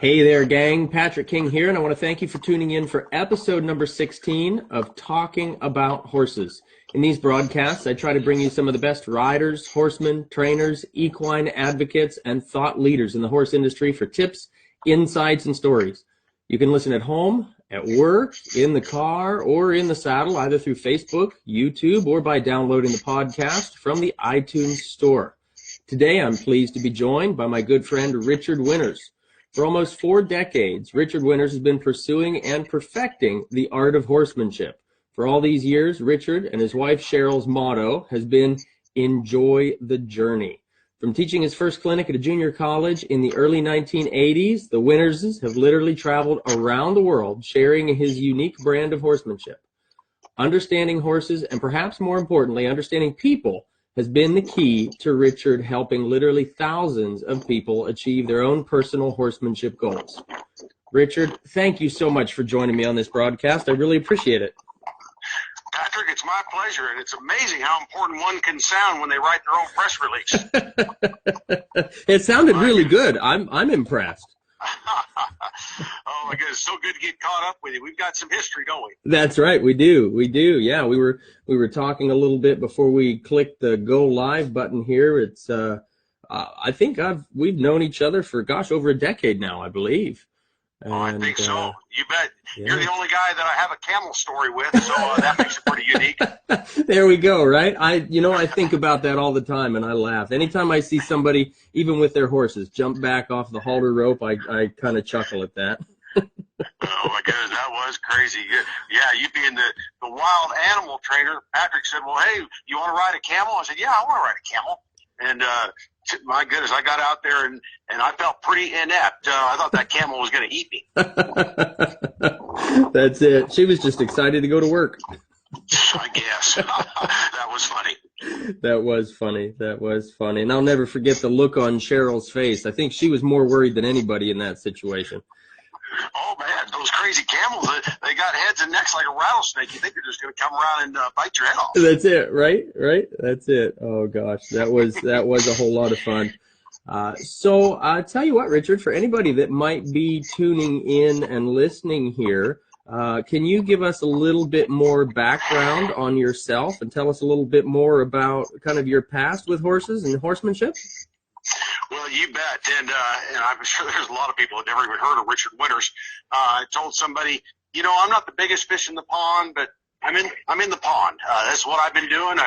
Hey there, gang. Patrick King here, and I want to thank you for tuning in for episode number 16 of Talking About Horses. In these broadcasts, I try to bring you some of the best riders, horsemen, trainers, equine advocates, and thought leaders in the horse industry for tips, insights, and stories. You can listen at home, at work, in the car, or in the saddle, either through Facebook, YouTube, or by downloading the podcast from the iTunes store. Today, I'm pleased to be joined by my good friend Richard Winters. For almost 4 decades, Richard Winters has been pursuing and perfecting the art of horsemanship. For all these years, Richard and his wife Cheryl's motto has been, enjoy the journey. From teaching his first clinic at a junior college in the early 1980s, the Winterses have literally traveled around the world sharing his unique brand of horsemanship. Understanding horses, and perhaps more importantly, understanding people, has been the key to Richard helping literally thousands of people achieve their own personal horsemanship goals. Richard, thank you so much for joining me on this broadcast. I really appreciate it. Patrick, it's my pleasure, and it's amazing how important one can sound when they write their own press release. It sounded really good. I'm impressed. Oh my goodness, so good to get caught up with you. We've got some history, don't we? That's right, we do. Yeah, we were talking a little bit before we clicked the go live button here. It's I think we've known each other for over a decade now, I believe. And, I think so. You bet. Yeah. You're the only guy that I have a camel story with, so that makes it pretty unique. There we go, right? I think about that all the time, and I laugh. Anytime I see somebody, even with their horses, jump back off the halter rope, I kind of chuckle at that. Oh my goodness, that was crazy. Yeah, you being the wild animal trainer, Patrick said, well, hey, you want to ride a camel? I said, yeah, I want to ride a camel. And my goodness, I got out there and I felt pretty inept. I thought that camel was going to eat me. That's it. She was just excited to go to work. I guess. That was funny. That was funny. And I'll never forget the look on Cheryl's face. I think she was more worried than anybody in that situation. Oh, man, those crazy camels, they got heads and necks like a rattlesnake. You think they're just going to come around and bite your head off. That's it, right? That's it. Oh, gosh, that was a whole lot of fun. So I'll tell you what, Richard, for anybody that might be tuning in and listening here, can you give us a little bit more background on yourself and tell us a little bit more about kind of your past with horses and horsemanship? Well, you bet, and I'm sure there's a lot of people that never even heard of Richard Winters. I told somebody, I'm not the biggest fish in the pond, but I'm in the pond. That's what I've been doing.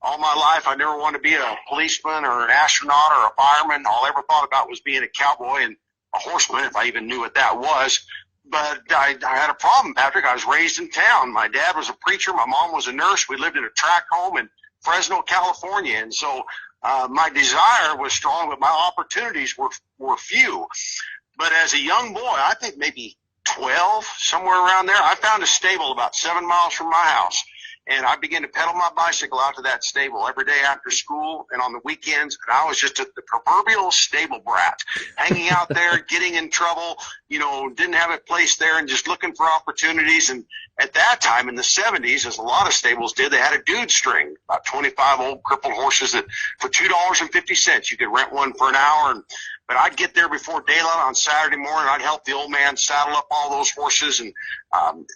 All my life, I never wanted to be a policeman or an astronaut or a fireman. All I ever thought about was being a cowboy and a horseman, if I even knew what that was. But I had a problem, Patrick. I was raised in town. My dad was a preacher. My mom was a nurse. We lived in a tract home in Fresno, California, and so my desire was strong, but my opportunities were few. But as a young boy, I think maybe 12, somewhere around there, I found a stable about 7 miles from my house. And I began to pedal my bicycle out to that stable every day after school and on the weekends. And I was just the proverbial stable brat, hanging out there, getting in trouble, didn't have a place there and just looking for opportunities. And at that time in the 70s, as a lot of stables did, they had a dude string, about 25 old crippled horses that for $2.50, you could rent one for an hour. But I'd get there before daylight on Saturday morning. I'd help the old man saddle up all those horses, and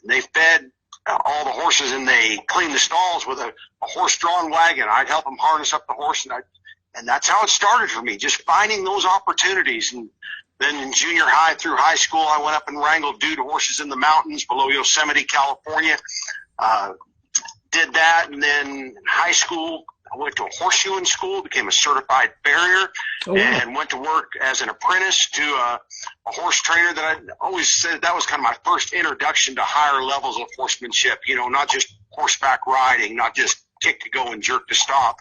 they fed all the horses, and they cleaned the stalls with a horse-drawn wagon. I'd help them harness up the horse, and that's how it started for me, just finding those opportunities. And then in junior high through high school, I went up and wrangled dude horses in the mountains below Yosemite, California. Did that, and then in high school, I went to a horseshoeing school, became a certified farrier, and went to work as an apprentice to a horse trainer that I always said that was kind of my first introduction to higher levels of horsemanship, not just horseback riding, not just kick to go and jerk to stop.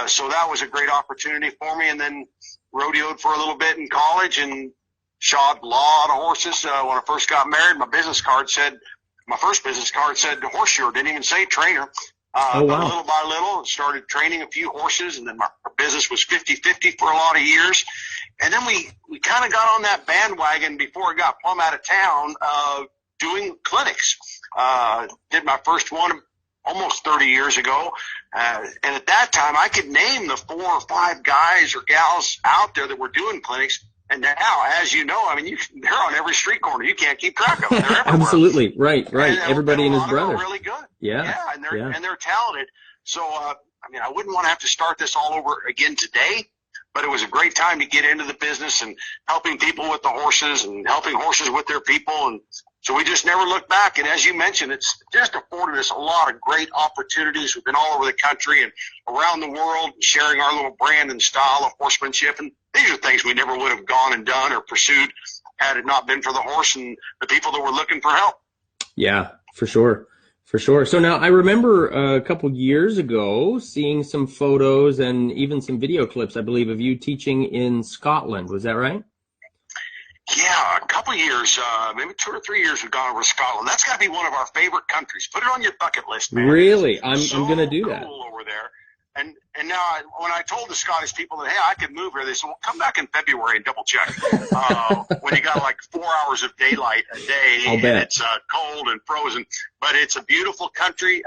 So that was a great opportunity for me, and then rodeoed for a little bit in college and shod a lot of horses. When I first got married, my first business card said horseshoer, didn't even say trainer. But little by little, started training a few horses, and then my business was 50-50 for a lot of years. And then we kind of got on that bandwagon before it got plumb out of town, doing clinics. Did my first one almost 30 years ago. And at that time, I could name the 4 or 5 guys or gals out there that were doing clinics And now, as you know, I mean, they're on every street corner. You can't keep track of them. They're everywhere. Absolutely. Right. And everybody and his brother. Are really good. Yeah. And they're talented. So, I mean, I wouldn't want to have to start this all over again today, but it was a great time to get into the business and helping people with the horses and helping horses with their people. And so we just never looked back. And as you mentioned, it's just afforded us a lot of great opportunities. We've been all over the country and around the world sharing our little brand and style of horsemanship. And these are things we never would have gone and done or pursued had it not been for the horse and the people that were looking for help. Yeah, for sure. For sure. So now I remember a couple years ago seeing some photos and even some video clips, I believe, of you teaching in Scotland. Was that right? Yeah, a couple years, maybe 2 or 3 years we've gone over to Scotland. That's got to be one of our favorite countries. Put it on your bucket list, man. Really? I'm going to do that. Cool over there. And now when I told the Scottish people that, hey, I could move here, they said, well, come back in February and double check. When you got like 4 hours of daylight a day and it's cold and frozen, but it's a beautiful country.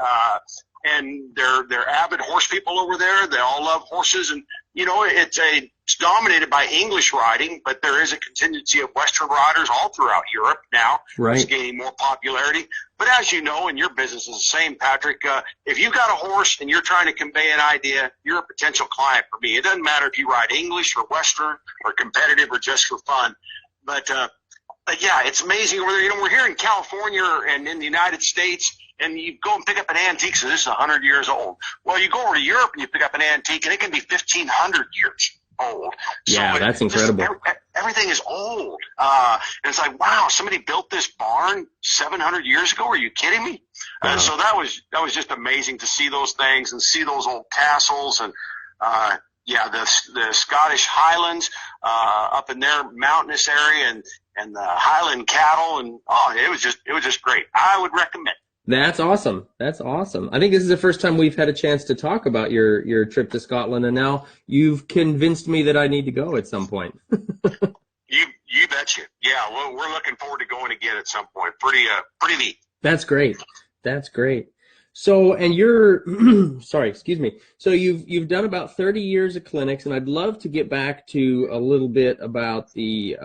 And they're avid horse people over there. They all love horses. And, you know, it's dominated by English riding, but there is a contingency of Western riders all throughout Europe now. Right. It's gaining more popularity. But as you know, in your business is the same, Patrick. If you got a horse and you're trying to convey an idea, you're a potential client for me. It doesn't matter if you ride English or Western or competitive or just for fun. But yeah, it's amazing over there. You know, we're here in California and in the United States, and you go and pick up an antique, so this is 100 years old. Well, you go over to Europe and you pick up an antique, and it can be 1,500 years old. Yeah, so that's incredible. Everything is old. And it's like, wow, somebody built this barn 700 years ago? Are you kidding me? So that was just amazing to see those things and see those old castles and the Scottish Highlands up in their mountainous area and the Highland cattle, and it was just great. I would recommend. That's awesome. That's awesome. I think this is the first time we've had a chance to talk about your trip to Scotland, and now you've convinced me that I need to go at some point. You betcha. Yeah, well, we're looking forward to going again at some point. Pretty neat. That's great. That's great. So, and you're, sorry, excuse me. So you've done about 30 years of clinics, and I'd love to get back to a little bit about the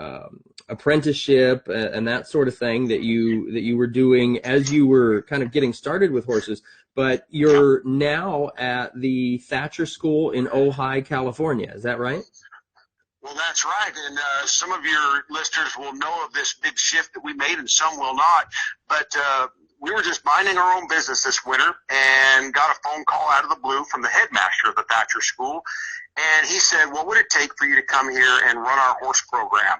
apprenticeship and that sort of thing that you were doing as you were kind of getting started with horses. But you're now at the Thatcher School in Ojai, California. Is that right? Well, that's right. And some of your listeners will know of this big shift that we made, and some will not. But we were just minding our own business this winter and got a phone call out of the blue from the headmaster of the Thatcher School. And he said, what would it take for you to come here and run our horse program?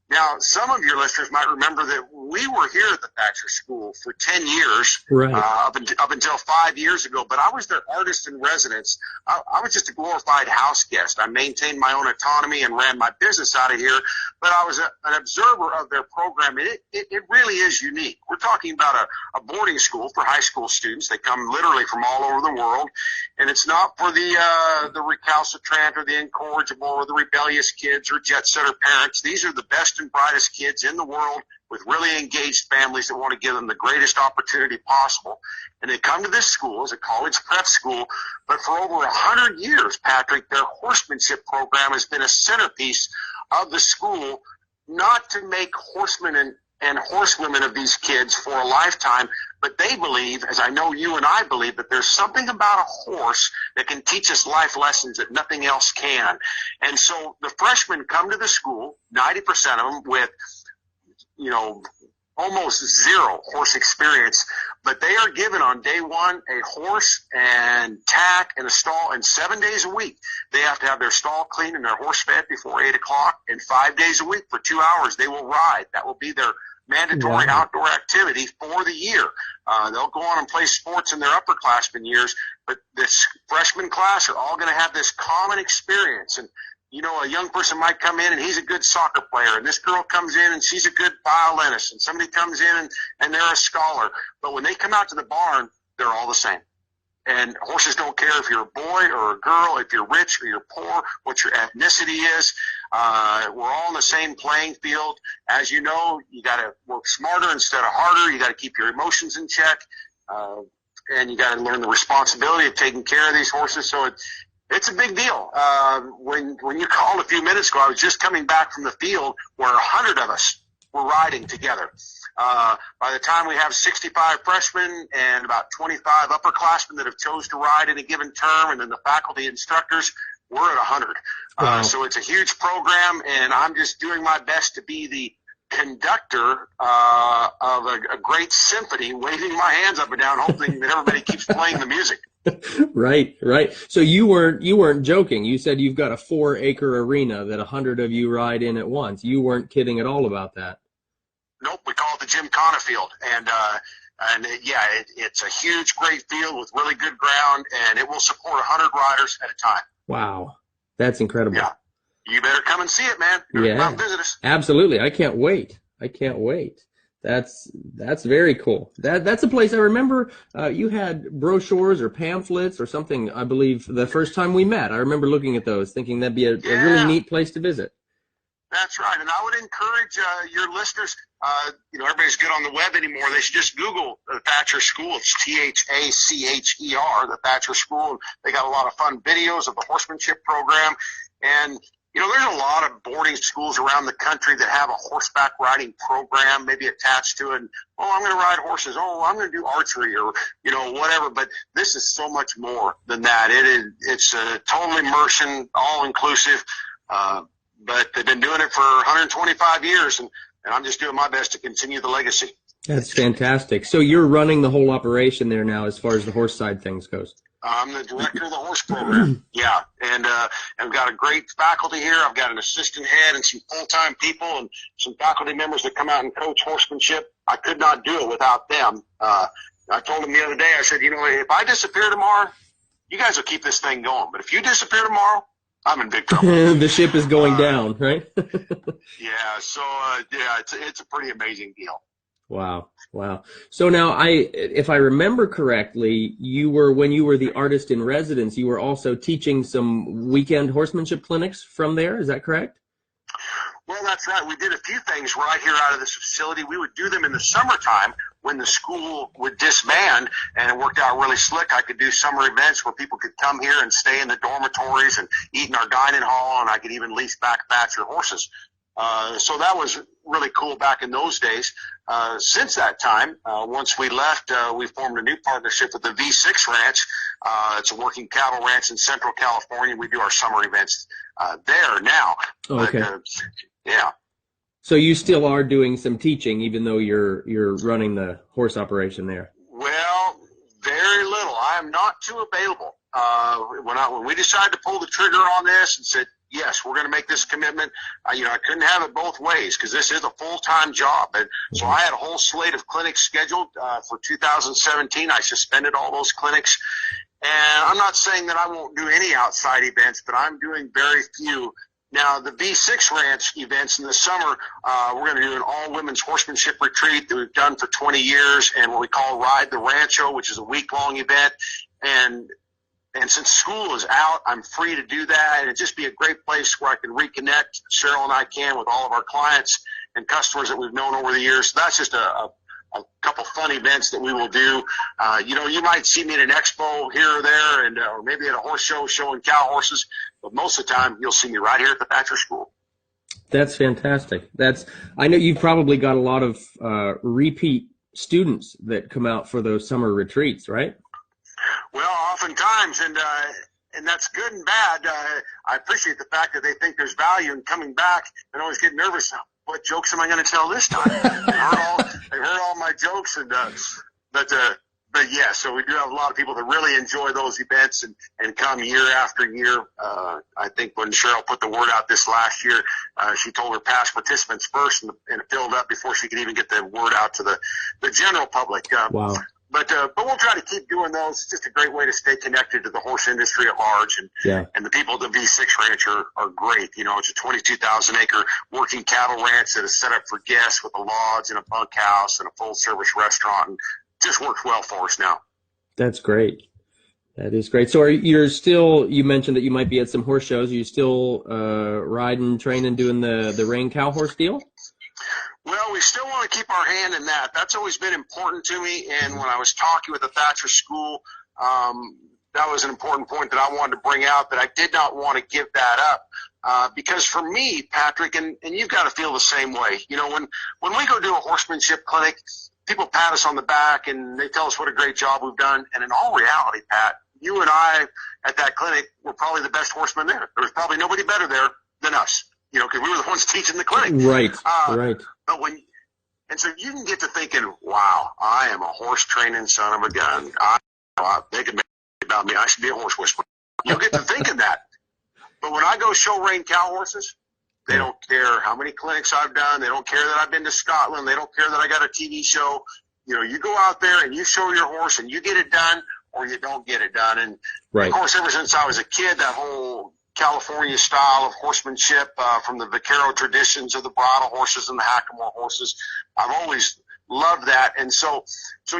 Now, some of your listeners might remember that we were here at the Thatcher School for 10 years, right. up until 5 years ago, but I was their artist in residence. I was just a glorified house guest. I maintained my own autonomy and ran my business out of here, but I was an observer of their program, and it really is unique. We're talking about a boarding school for high school students. They come literally from all over the world, and it's not for the recalcitrant or the incorrigible or the rebellious kids or jet setter parents. These are the best and brightest kids in the world with really engaged families that want to give them the greatest opportunity possible. And they come to this school as a college prep school, but for over 100 years, Patrick, their horsemanship program has been a centerpiece of the school, not to make horsemen and horsewomen of these kids for a lifetime, but they believe, as I know you and I believe, that there's something about a horse that can teach us life lessons that nothing else can. And so the freshmen come to the school, 90% of them, with, you know, almost zero horse experience, but they are given on day one a horse and tack and a stall, and 7 days a week they have to have their stall cleaned and their horse fed before 8 o'clock, and 5 days a week for 2 hours they will ride. That will be their mandatory outdoor activity for the year. They'll go on and play sports in their upperclassmen years, but this freshman class are all going to have this common experience. And you know, a young person might come in and he's a good soccer player, and this girl comes in and she's a good violinist, and somebody comes in and they're a scholar. But when they come out to the barn, they're all the same. And horses don't care if you're a boy or a girl, if you're rich or you're poor, what your ethnicity is. We're all on the same playing field. As you know, you got to work smarter instead of harder. You got to keep your emotions in check, and you got to learn the responsibility of taking care of these horses. So It's a big deal. When you called a few minutes ago, I was just coming back from the field where 100 of us were riding together. By the time we have 65 freshmen and about 25 upperclassmen that have chose to ride in a given term, and then the faculty instructors, we're at 100. Wow. So it's a huge program, and I'm just doing my best to be the conductor of a great symphony, waving my hands up and down, hoping that everybody keeps playing the music. Right. So you weren't joking. You said you've got a 4-acre arena that 100 of you ride in at once. You weren't kidding at all about that. Nope, we call it the Jim Connor Field, and it's a huge, great field with really good ground, and it will support 100 riders at a time. Wow, that's incredible. Yeah, you better come and see it, man. Come visit us. Absolutely. I can't wait. That's very cool. That's a place I remember. You had brochures or pamphlets or something. I believe the first time we met, I remember looking at those, thinking that'd be a really neat place to visit. That's right, and I would encourage your listeners. Everybody's good on the web anymore. They should just Google the Thatcher School. It's THACHER, the Thatcher School. They got a lot of fun videos of the horsemanship program, and there's a lot of boarding schools around the country that have a horseback riding program maybe attached to it. And, I'm going to ride horses. I'm going to do archery or, whatever. But this is so much more than that. It's a total immersion, all inclusive. But they've been doing it for 125 years, and I'm just doing my best to continue the legacy. That's fantastic. So you're running the whole operation there now as far as the horse side things goes. I'm the director of the horse program. Yeah, and I've got a great faculty here. I've got an assistant head and some full-time people and some faculty members that come out and coach horsemanship. I could not do it without them. I told them the other day, I said, if I disappear tomorrow, you guys will keep this thing going. But if you disappear tomorrow, I'm in big trouble. The ship is going down, right? Yeah, so it's a pretty amazing deal. Wow. So now if I remember correctly, when you were the artist in residence, you were also teaching some weekend horsemanship clinics from there. Is that correct? Well, that's right. We did a few things right here out of this facility. We would do them in the summertime when the school would disband, and it worked out really slick. I could do summer events where people could come here and stay in the dormitories and eat in our dining hall, and I could even lease back Thatcher horses. So that was really cool back in those days. Since that time, once we left, we formed a new partnership with the V6 Ranch. It's a working cattle ranch in Central California. We do our summer events there now. Okay. Yeah. So you still are doing some teaching, even though you're running the horse operation there. Well, very little. I am not too available. When we decided to pull the trigger on this and said, yes, we're going to make this commitment, I couldn't have it both ways because this is a full-time job. And so I had a whole slate of clinics scheduled for 2017. I suspended all those clinics. And I'm not saying that I won't do any outside events, but I'm doing very few. Now, the V6 Ranch events in the summer, we're going to do an all-women's horsemanship retreat that we've done for 20 years and what we call Ride the Rancho, which is a week-long event. And since school is out, I'm free to do that, and it'd just be a great place where I can reconnect, Cheryl and I can, with all of our clients and customers that we've known over the years. So that's just a couple fun events that we will do. You might see me at an expo here or there, and or maybe at a horse show showing cow horses, but most of the time you'll see me right here at the Thatcher School. That's fantastic. I know you've probably got a lot of repeat students that come out for those summer retreats, right? Well, oftentimes, and that's good and bad. I appreciate the fact that they think there's value in coming back and always get nervous. What jokes am I going to tell this time? They heard all my jokes, but yeah. So we do have a lot of people that really enjoy those events and come year after year. I think when Cheryl put the word out this last year, she told her past participants first, and it filled up before she could even get the word out to the general public. Wow. But we'll try to keep doing those. It's just a great way to stay connected to the horse industry at large. And the people at the V6 Ranch are great. It's a 22,000-acre working cattle ranch that is set up for guests with a lodge and a bunkhouse and a full-service restaurant. And just works well for us now. That's great. That is great. So you mentioned that you might be at some horse shows. Are you still riding, training, doing the rein cow horse deal? Well, we still want to keep our hand in that. That's always been important to me. And when I was talking with the Thatcher School, that was an important point that I wanted to bring out, that I did not want to give that up. Because for me, Patrick, and you've got to feel the same way. You know, when we go do a horsemanship clinic, people pat us on the back and they tell us what a great job we've done. And in all reality, Pat, you and I at that clinic were probably the best horsemen there. There was probably nobody better there than us, you know, because we were the ones teaching the clinic. Right, right. But and so you can get to thinking, wow, I am a horse training son of a gun. They can make about me. I should be a horse whisperer. You'll get to thinking that. But when I go show rein cow horses, they don't care how many clinics I've done. They don't care that I've been to Scotland. They don't care that I got a TV show. You know, you go out there and you show your horse and you get it done or you don't get it done. And, of course, ever since I was a kid, that whole California style of horsemanship, from the vaquero traditions of the bridle horses and the hackamore horses, I've always loved that. And so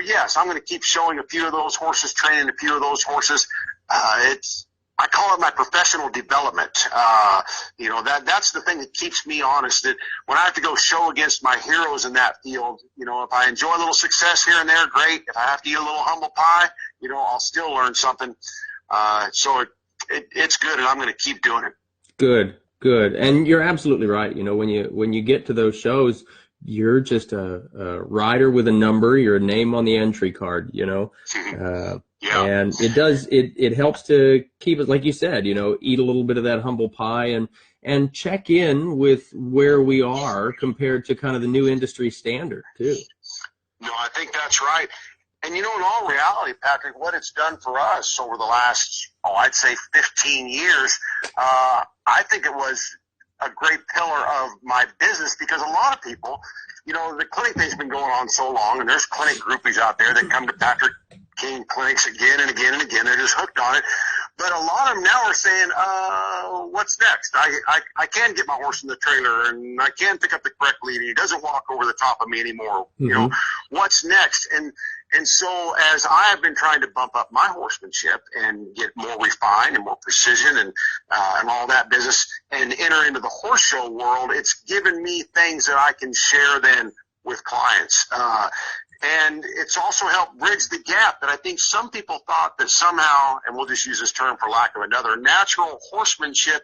yes, I'm going to keep showing a few of those horses, training a few of those horses. I call it my professional development. You know, that's the thing that keeps me honest, that when I have to go show against my heroes in that field, you know, if I enjoy a little success here and there, great. If I have to eat a little humble pie, you know, I'll still learn something. So it's good, and I'm going to keep doing it. Good. And you're absolutely right. You know, when you get to those shows, you're just a rider with a number. You're a name on the entry card, you know. Yeah. And it helps to keep it, like you said, you know, eat a little bit of that humble pie and check in with where we are compared to kind of the new industry standard too. No, I think that's right. And, you know, in all reality, Patrick, what it's done for us over the last, I'd say 15 years, I think it was a great pillar of my business, because a lot of people, you know, the clinic thing's been going on so long, and there's clinic groupies out there that come to Patrick King clinics again and again and again. They're just hooked on it. But a lot of them now are saying, what's next? I can get my horse in the trailer, and I can pick up the correct lead, and he doesn't walk over the top of me anymore. You know, what's next? And so as I have been trying to bump up my horsemanship and get more refined and more precision and all that business and enter into the horse show world, it's given me things that I can share then with clients. And it's also helped bridge the gap that I think some people thought that somehow, and we'll just use this term for lack of another, natural horsemanship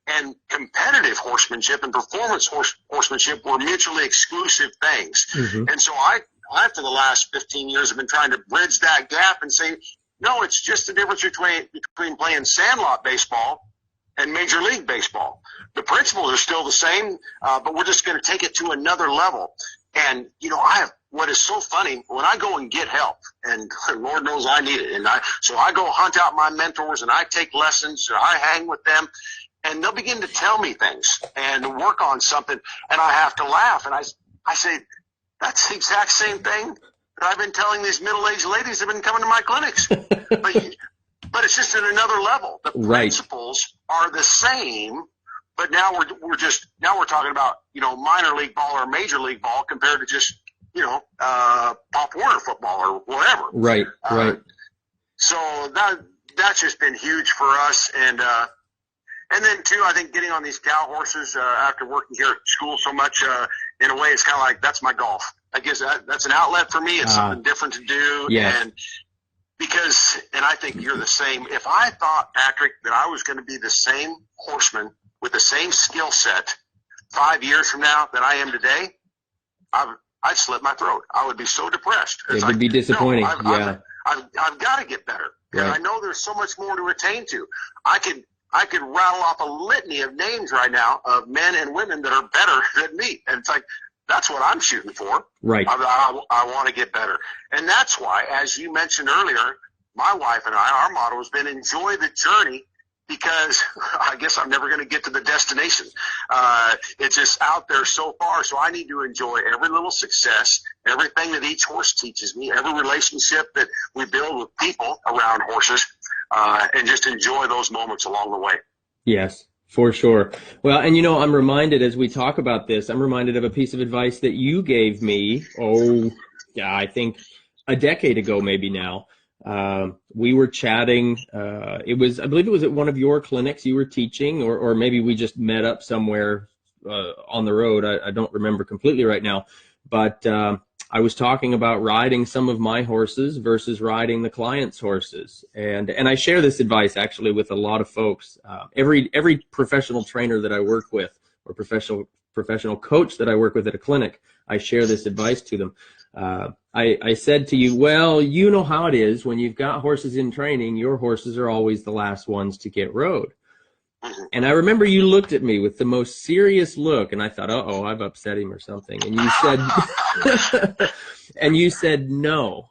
and competitive horsemanship and performance horsemanship were mutually exclusive things. And so I, for the last 15 years, have been trying to bridge that gap and say, no, it's just the difference between playing sandlot baseball and Major League Baseball. The principles are still the same, but we're just going to take it to another level. And, you know, what is so funny, when I go and get help, and Lord knows I need it, so I go hunt out my mentors and I take lessons and I hang with them, and they'll begin to tell me things and work on something, and I have to laugh. And I say, that's the exact same thing that I've been telling these middle-aged ladies that have been coming to my clinics. But it's just at another level. The principles are the same, but now we're talking about, you know, minor league ball or major league ball compared to just, you know, Pop Warner football or whatever. Right. So that's just been huge for us. And then too, I think getting on these cow horses, after working here at school so much, in a way, it's kind of like, that's my golf. I guess that's an outlet for me. It's something different to do. Yeah. And I think you're the same. If I thought, Patrick, that I was going to be the same horseman with the same skill set 5 years from now that I am today, I'd slit my throat. I would be so depressed. It would be disappointing. No, I've got to get better. And I know there's so much more to attain to. I could rattle off a litany of names right now of men and women that are better than me. And it's like, that's what I'm shooting for. Right. I want to get better. And that's why, as you mentioned earlier, my wife and I, our motto has been enjoy the journey, because I guess I'm never going to get to the destination. It's just out there so far. So I need to enjoy every little success, everything that each horse teaches me, every relationship that we build with people around horses, and just enjoy those moments along the way. Yes, for sure. Well, and you know, I'm reminded as we talk about this, I'm reminded of a piece of advice that you gave me, I think a decade ago maybe now. We were chatting, I believe it was at one of your clinics you were teaching, or maybe we just met up somewhere on the road. I don't remember completely right now, but I was talking about riding some of my horses versus riding the client's horses. And I share this advice actually with a lot of folks. Every professional trainer that I work with, or professional coach that I work with at a clinic, I share this advice to them. I said to you, well, you know how it is when you've got horses in training, your horses are always the last ones to get rode. And I remember you looked at me with the most serious look, and I thought, uh-oh, I've upset him or something. And you said, and you said, no,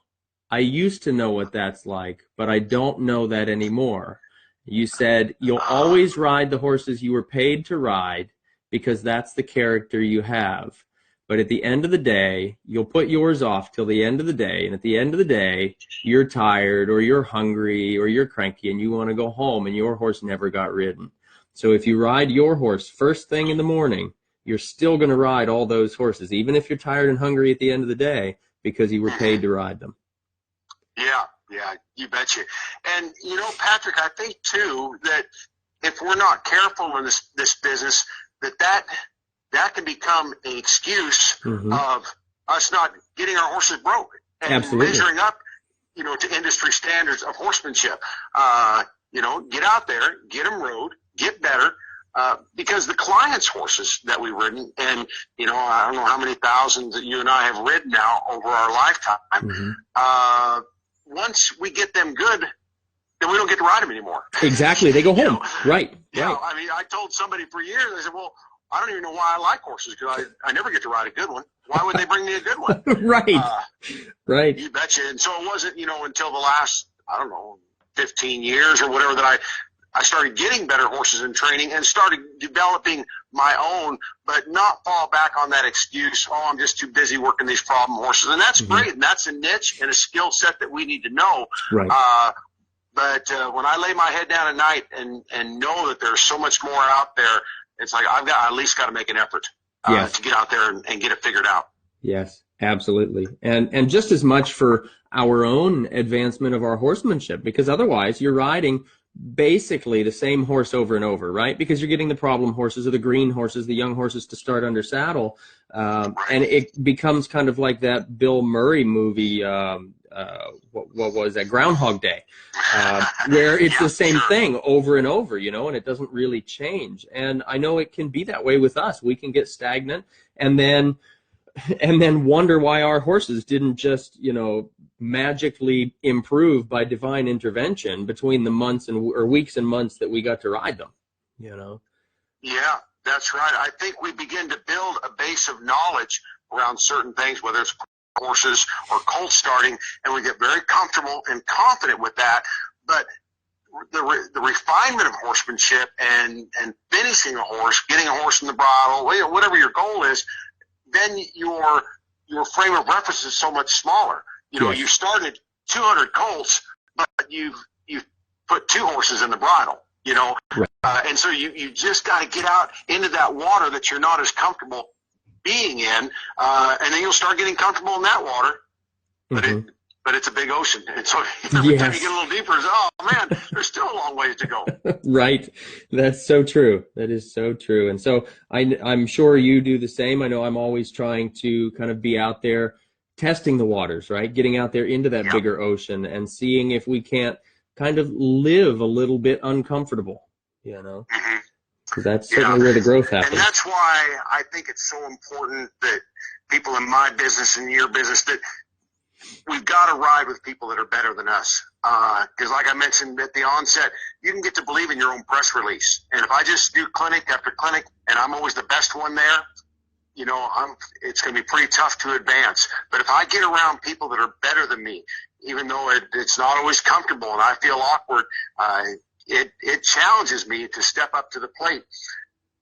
I used to know what that's like, but I don't know that anymore. You said, you'll always ride the horses you were paid to ride because that's the character you have. But at the end of the day, you'll put yours off till the end of the day. And at the end of the day, you're tired or you're hungry or you're cranky and you want to go home and your horse never got ridden. So if you ride your horse first thing in the morning, you're still going to ride all those horses, even if you're tired and hungry at the end of the day, because you were paid to ride them. Yeah, you betcha. And, you know, Patrick, I think, too, that if we're not careful in this business, that can become an excuse of us not getting our horses broke and Absolutely. measuring up, you know, to industry standards of horsemanship. You know, get out there, get them rode, get better, because the clients' horses that we've ridden, and, you know, I don't know how many thousands that you and I have ridden now over our lifetime, once we get them good, then we don't get to ride them anymore. Exactly. They go home. You know? Right. Yeah. Right. I mean, I told somebody for years, I said, well, I don't even know why I like horses because I never get to ride a good one. Why would they bring me a good one? Right. Right. You betcha. And so it wasn't, you know, until the last, I don't know, 15 years or whatever that I started getting better horses in training and started developing my own, but not fall back on that excuse, oh, I'm just too busy working these problem horses. And that's great. And that's a niche and a skill set that we need to know. Right. But when I lay my head down at night and know that there's so much more out there, it's like I at least got to make an effort to get out there and get it figured out. Yes, absolutely. And just as much for our own advancement of our horsemanship, because otherwise you're riding basically the same horse over and over, right? Because you're getting the problem horses or the green horses, the young horses to start under saddle. And it becomes kind of like that Bill Murray movie, what was that, Groundhog Day, where it's the same thing over and over, you know, and it doesn't really change. And I know it can be that way with us. We can get stagnant and then wonder why our horses didn't just, you know, magically improve by divine intervention between the months or weeks and months that we got to ride them, you know? Yeah, that's right. I think we begin to build a base of knowledge around certain things, whether it's horses or colt starting, and we get very comfortable and confident with that. But the refinement of horsemanship and finishing a horse, getting a horse in the bridle, whatever your goal is, then your frame of reference is so much smaller. You know, you started 200 colts, but you've put 2 horses in the bridle, you know. Right. And so you just got to get out into that water that you're not as comfortable being in, and then you'll start getting comfortable in that water. But it's a big ocean. And so every time you get a little deeper, it's, oh, man, there's still a long ways to go. Right. That's so true. That is so true. And so I'm sure you do the same. I know I'm always trying to kind of be out there testing the waters, right? Getting out there into that bigger ocean and seeing if we can't kind of live a little bit uncomfortable, you know? Because that's certainly where the growth happens. And that's why I think it's so important that people in my business and your business, that we've got to ride with people that are better than us. Because like I mentioned at the onset, you can get to believe in your own press release. And if I just do clinic after clinic and I'm always the best one there, you know, it's going to be pretty tough to advance. But if I get around people that are better than me, even though it's not always comfortable and I feel awkward, it challenges me to step up to the plate.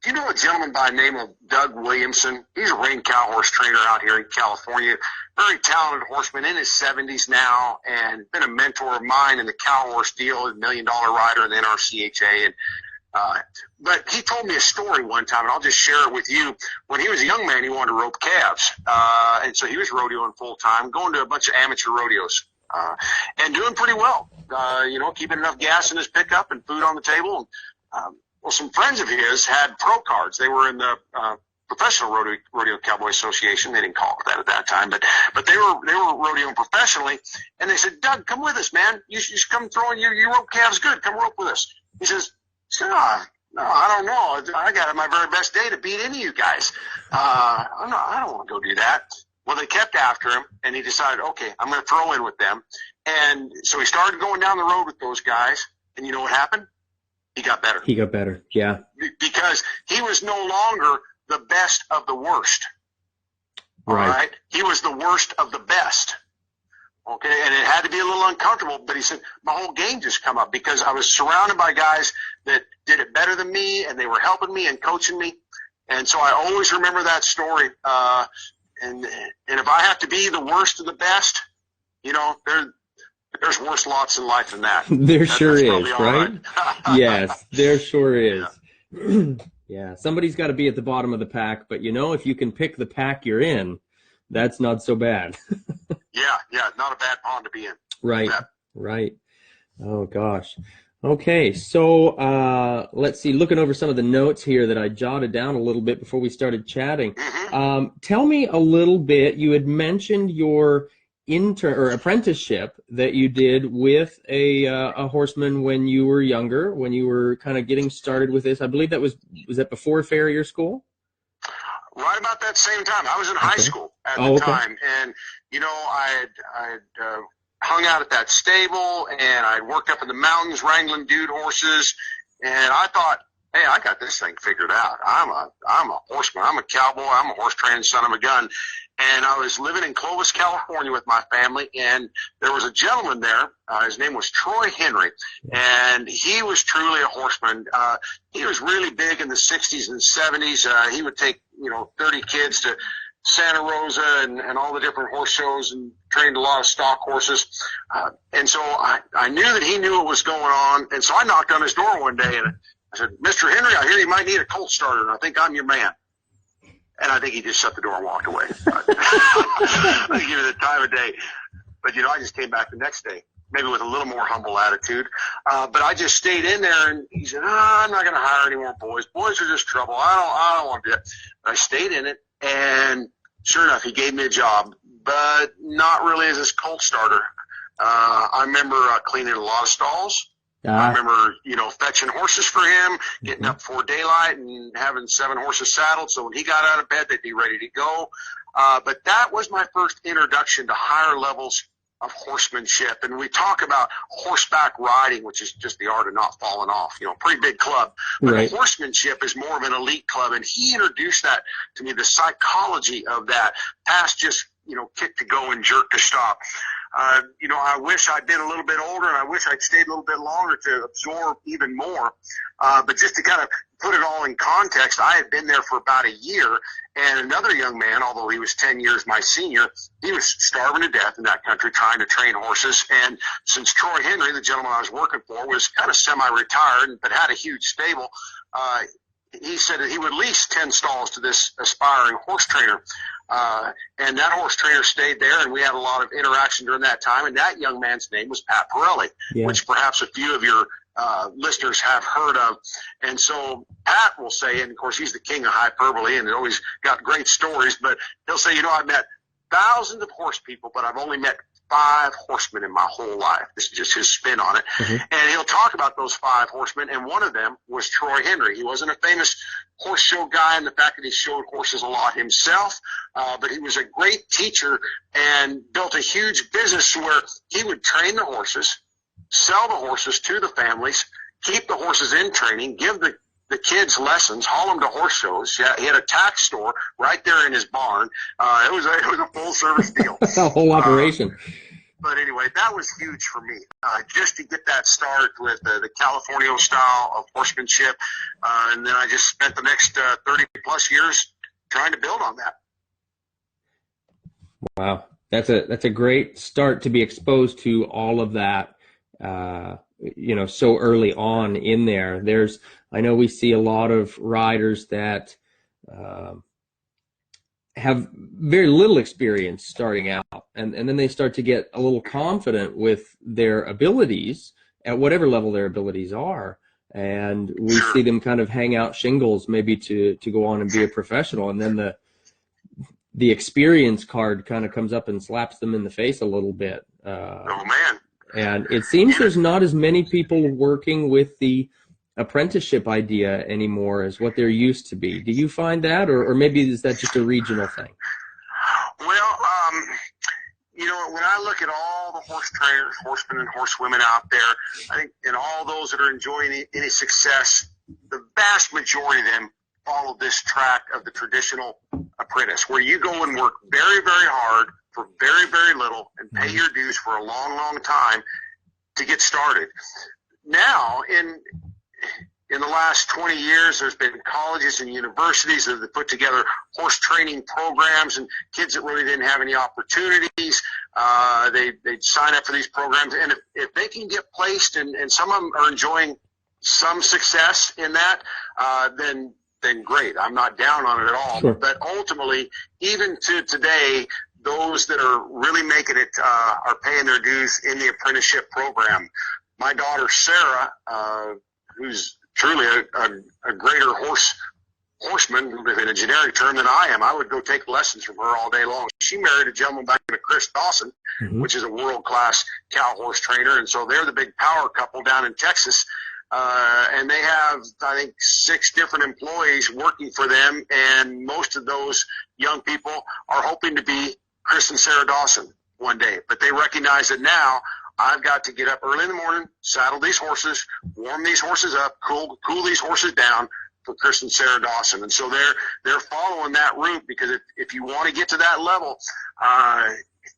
Do you know a gentleman by the name of Doug Williamson? He's a ring cow horse trainer out here in California. Very talented horseman, in his 70s now, and been a mentor of mine in the cow horse deal, a $1 million rider in the NRCHA. And but he told me a story one time, and I'll just share it with you. When he was a young man, he wanted to rope calves, and so he was rodeoing full time, going to a bunch of amateur rodeos, and doing pretty well. You know, keeping enough gas in his pickup and food on the table. Well, some friends of his had pro cards. They were in the Professional Rodeo Cowboy Association. They didn't call it that at that time, but they were rodeoing professionally. And they said, Doug, come with us, man. You should come throwing your rope calves good. Come rope with us. He says, no, I don't know. I got my very best day to beat any of you guys. I don't want to go do that. Well, they kept after him, and he decided, okay, I'm going to throw in with them. And so he started going down the road with those guys. And you know what happened? He got better. He got better, yeah. Because he was no longer the best of the worst. Right. All right? He was the worst of the best. Okay, and it had to be a little uncomfortable, but he said, my whole game just come up because I was surrounded by guys that did it better than me, and they were helping me and coaching me. And so I always remember that story. And if I have to be the worst of the best, you know, there's worse lots in life than that. There sure is, right? Yes, there sure is. Yeah. Yeah, somebody's got to be at the bottom of the pack, but you know, if you can pick the pack you're in, that's not so bad. Yeah, not a bad pond to be in. Right, right. Oh, gosh. Okay, so let's see, looking over some of the notes here that I jotted down a little bit before we started chatting. Tell me a little bit, you had mentioned your intern or apprenticeship that you did with a horseman when you were younger, when you were kind of getting started with this. I believe that was that before farrier school? Right about that same time. I was in high school at the time, and you know, I'd hung out at that stable, and I'd worked up in the mountains wrangling dude horses, and I thought, hey, I got this thing figured out. I'm a horseman. I'm a cowboy. I'm a horse training son of a gun. And I was living in Clovis, California with my family, and there was a gentleman there. His name was Troy Henry, and he was truly a horseman. He was really big in the 60s and 70s. He would take, 30 kids to Santa Rosa and all the different horse shows and trained a lot of stock horses. And so I knew that he knew what was going on, and so I knocked on his door one day, and I said, Mr. Henry, I hear you might need a colt starter, and I think I'm your man. And I think he just shut the door and walked away. I give you the time of day. But, I just came back the next day, maybe with a little more humble attitude. But I just stayed in there, and he said, I'm not going to hire any more boys. Boys are just trouble. I don't want to do that. But I stayed in it, and sure enough, he gave me a job, but not really as his colt starter. I remember cleaning a lot of stalls. I remember, fetching horses for him, getting up before daylight and having 7 horses saddled. So when he got out of bed, they'd be ready to go. But that was my first introduction to higher levels of horsemanship. And we talk about horseback riding, which is just the art of not falling off, pretty big club. But horsemanship is more of an elite club. And he introduced that to me, the psychology of that, past just, kick to go and jerk to stop. I wish I'd been a little bit older, and I wish I'd stayed a little bit longer to absorb even more. But just to kind of put it all in context, I had been there for about a year, and another young man, although he was 10 years my senior, he was starving to death in that country trying to train horses. And since Troy Henry, the gentleman I was working for, was kind of semi-retired but had a huge stable, he said that he would lease 10 stalls to this aspiring horse trainer. And that horse trainer stayed there, and we had a lot of interaction during that time. And that young man's name was Pat Pirelli, which perhaps a few of your listeners have heard of. And so Pat will say, and of course he's the king of hyperbole and always got great stories, but he'll say, I've met thousands of horse people, but I've only met 5 horsemen in my whole life. This is just his spin on it. And he'll talk about those 5 horsemen, and one of them was Troy Henry. He wasn't a famous horse show guy in the fact that he showed horses a lot himself, but he was a great teacher and built a huge business where he would train the horses, sell the horses to the families, keep the horses in training, give the kids lessons, haul them to horse shows. Yeah, he had a tack store right there in his barn. It was a full service deal. A whole operation. But anyway, that was huge for me, just to get that start with the California style of horsemanship. And then I just spent the next 30 plus years trying to build on that. Wow. That's a great start to be exposed to all of that, so early on in there. I know we see a lot of riders that have very little experience starting out, and then they start to get a little confident with their abilities at whatever level their abilities are. and we see them kind of hang out shingles maybe to go on and be a professional, and then the experience card kind of comes up and slaps them in the face a little bit. Oh man! And it seems there's not as many people working with the apprenticeship idea anymore as what there used to be. Do you find that, or maybe is that just a regional thing? Well, when I look at all the horse trainers, horsemen and horsewomen out there, I think in all those that are enjoying any success, the vast majority of them follow this track of the traditional apprentice, where you go and work very, very hard for very, very little and pay your dues for a long, long time to get started. Now, in the last 20 years, there's been colleges and universities that have put together horse training programs, and kids that really didn't have any opportunities, they'd sign up for these programs. And if they can get placed, and some of them are enjoying some success in that, then great. I'm not down on it at all. Sure. But ultimately, even to today, those that are really making it are paying their dues in the apprenticeship program. My daughter, Sarah, who's truly a greater horseman in a generic term than I am. I would go take lessons from her all day long. She married a gentleman by the name of Chris Dawson, which is a world-class cow horse trainer, and so they're the big power couple down in Texas. And they have, I think, 6 different employees working for them, and most of those young people are hoping to be Chris and Sarah Dawson one day. But they recognize that now I've got to get up early in the morning, saddle these horses, warm these horses up, cool these horses down for Chris and Sarah Dawson. And so they're following that route, because if you want to get to that level,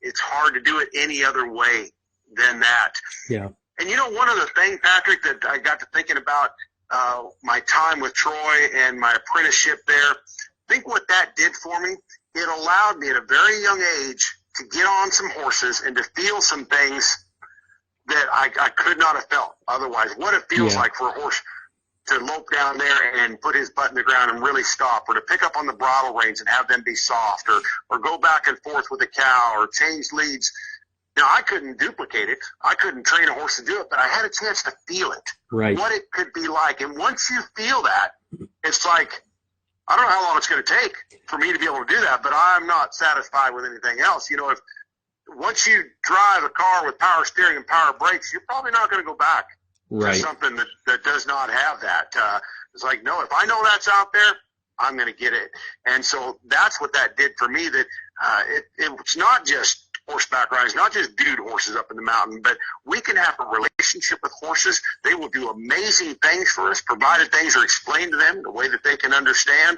it's hard to do it any other way than that. Yeah. And one other thing, Patrick, that I got to thinking about my time with Troy and my apprenticeship there, I think what that did for me, it allowed me at a very young age to get on some horses and to feel some things that I could not have felt otherwise. What it feels like for a horse to lope down there and put his butt in the ground and really stop, or to pick up on the bridle reins and have them be soft, or go back and forth with a cow, or change leads. I couldn't duplicate it. I couldn't train a horse to do it, but I had a chance to feel it, what it could be like. And once you feel that, it's like, I don't know how long it's going to take for me to be able to do that, but I'm not satisfied with anything else. If once you drive a car with power steering and power brakes, you're probably not going to go back to something that does not have that. It's like, no, if I know that's out there, I'm going to get it. And so that's what that did for me, that it's not just horseback riding, it's not just dude horses up in the mountain, but we can have a relationship with horses. They will do amazing things for us, provided things are explained to them the way that they can understand.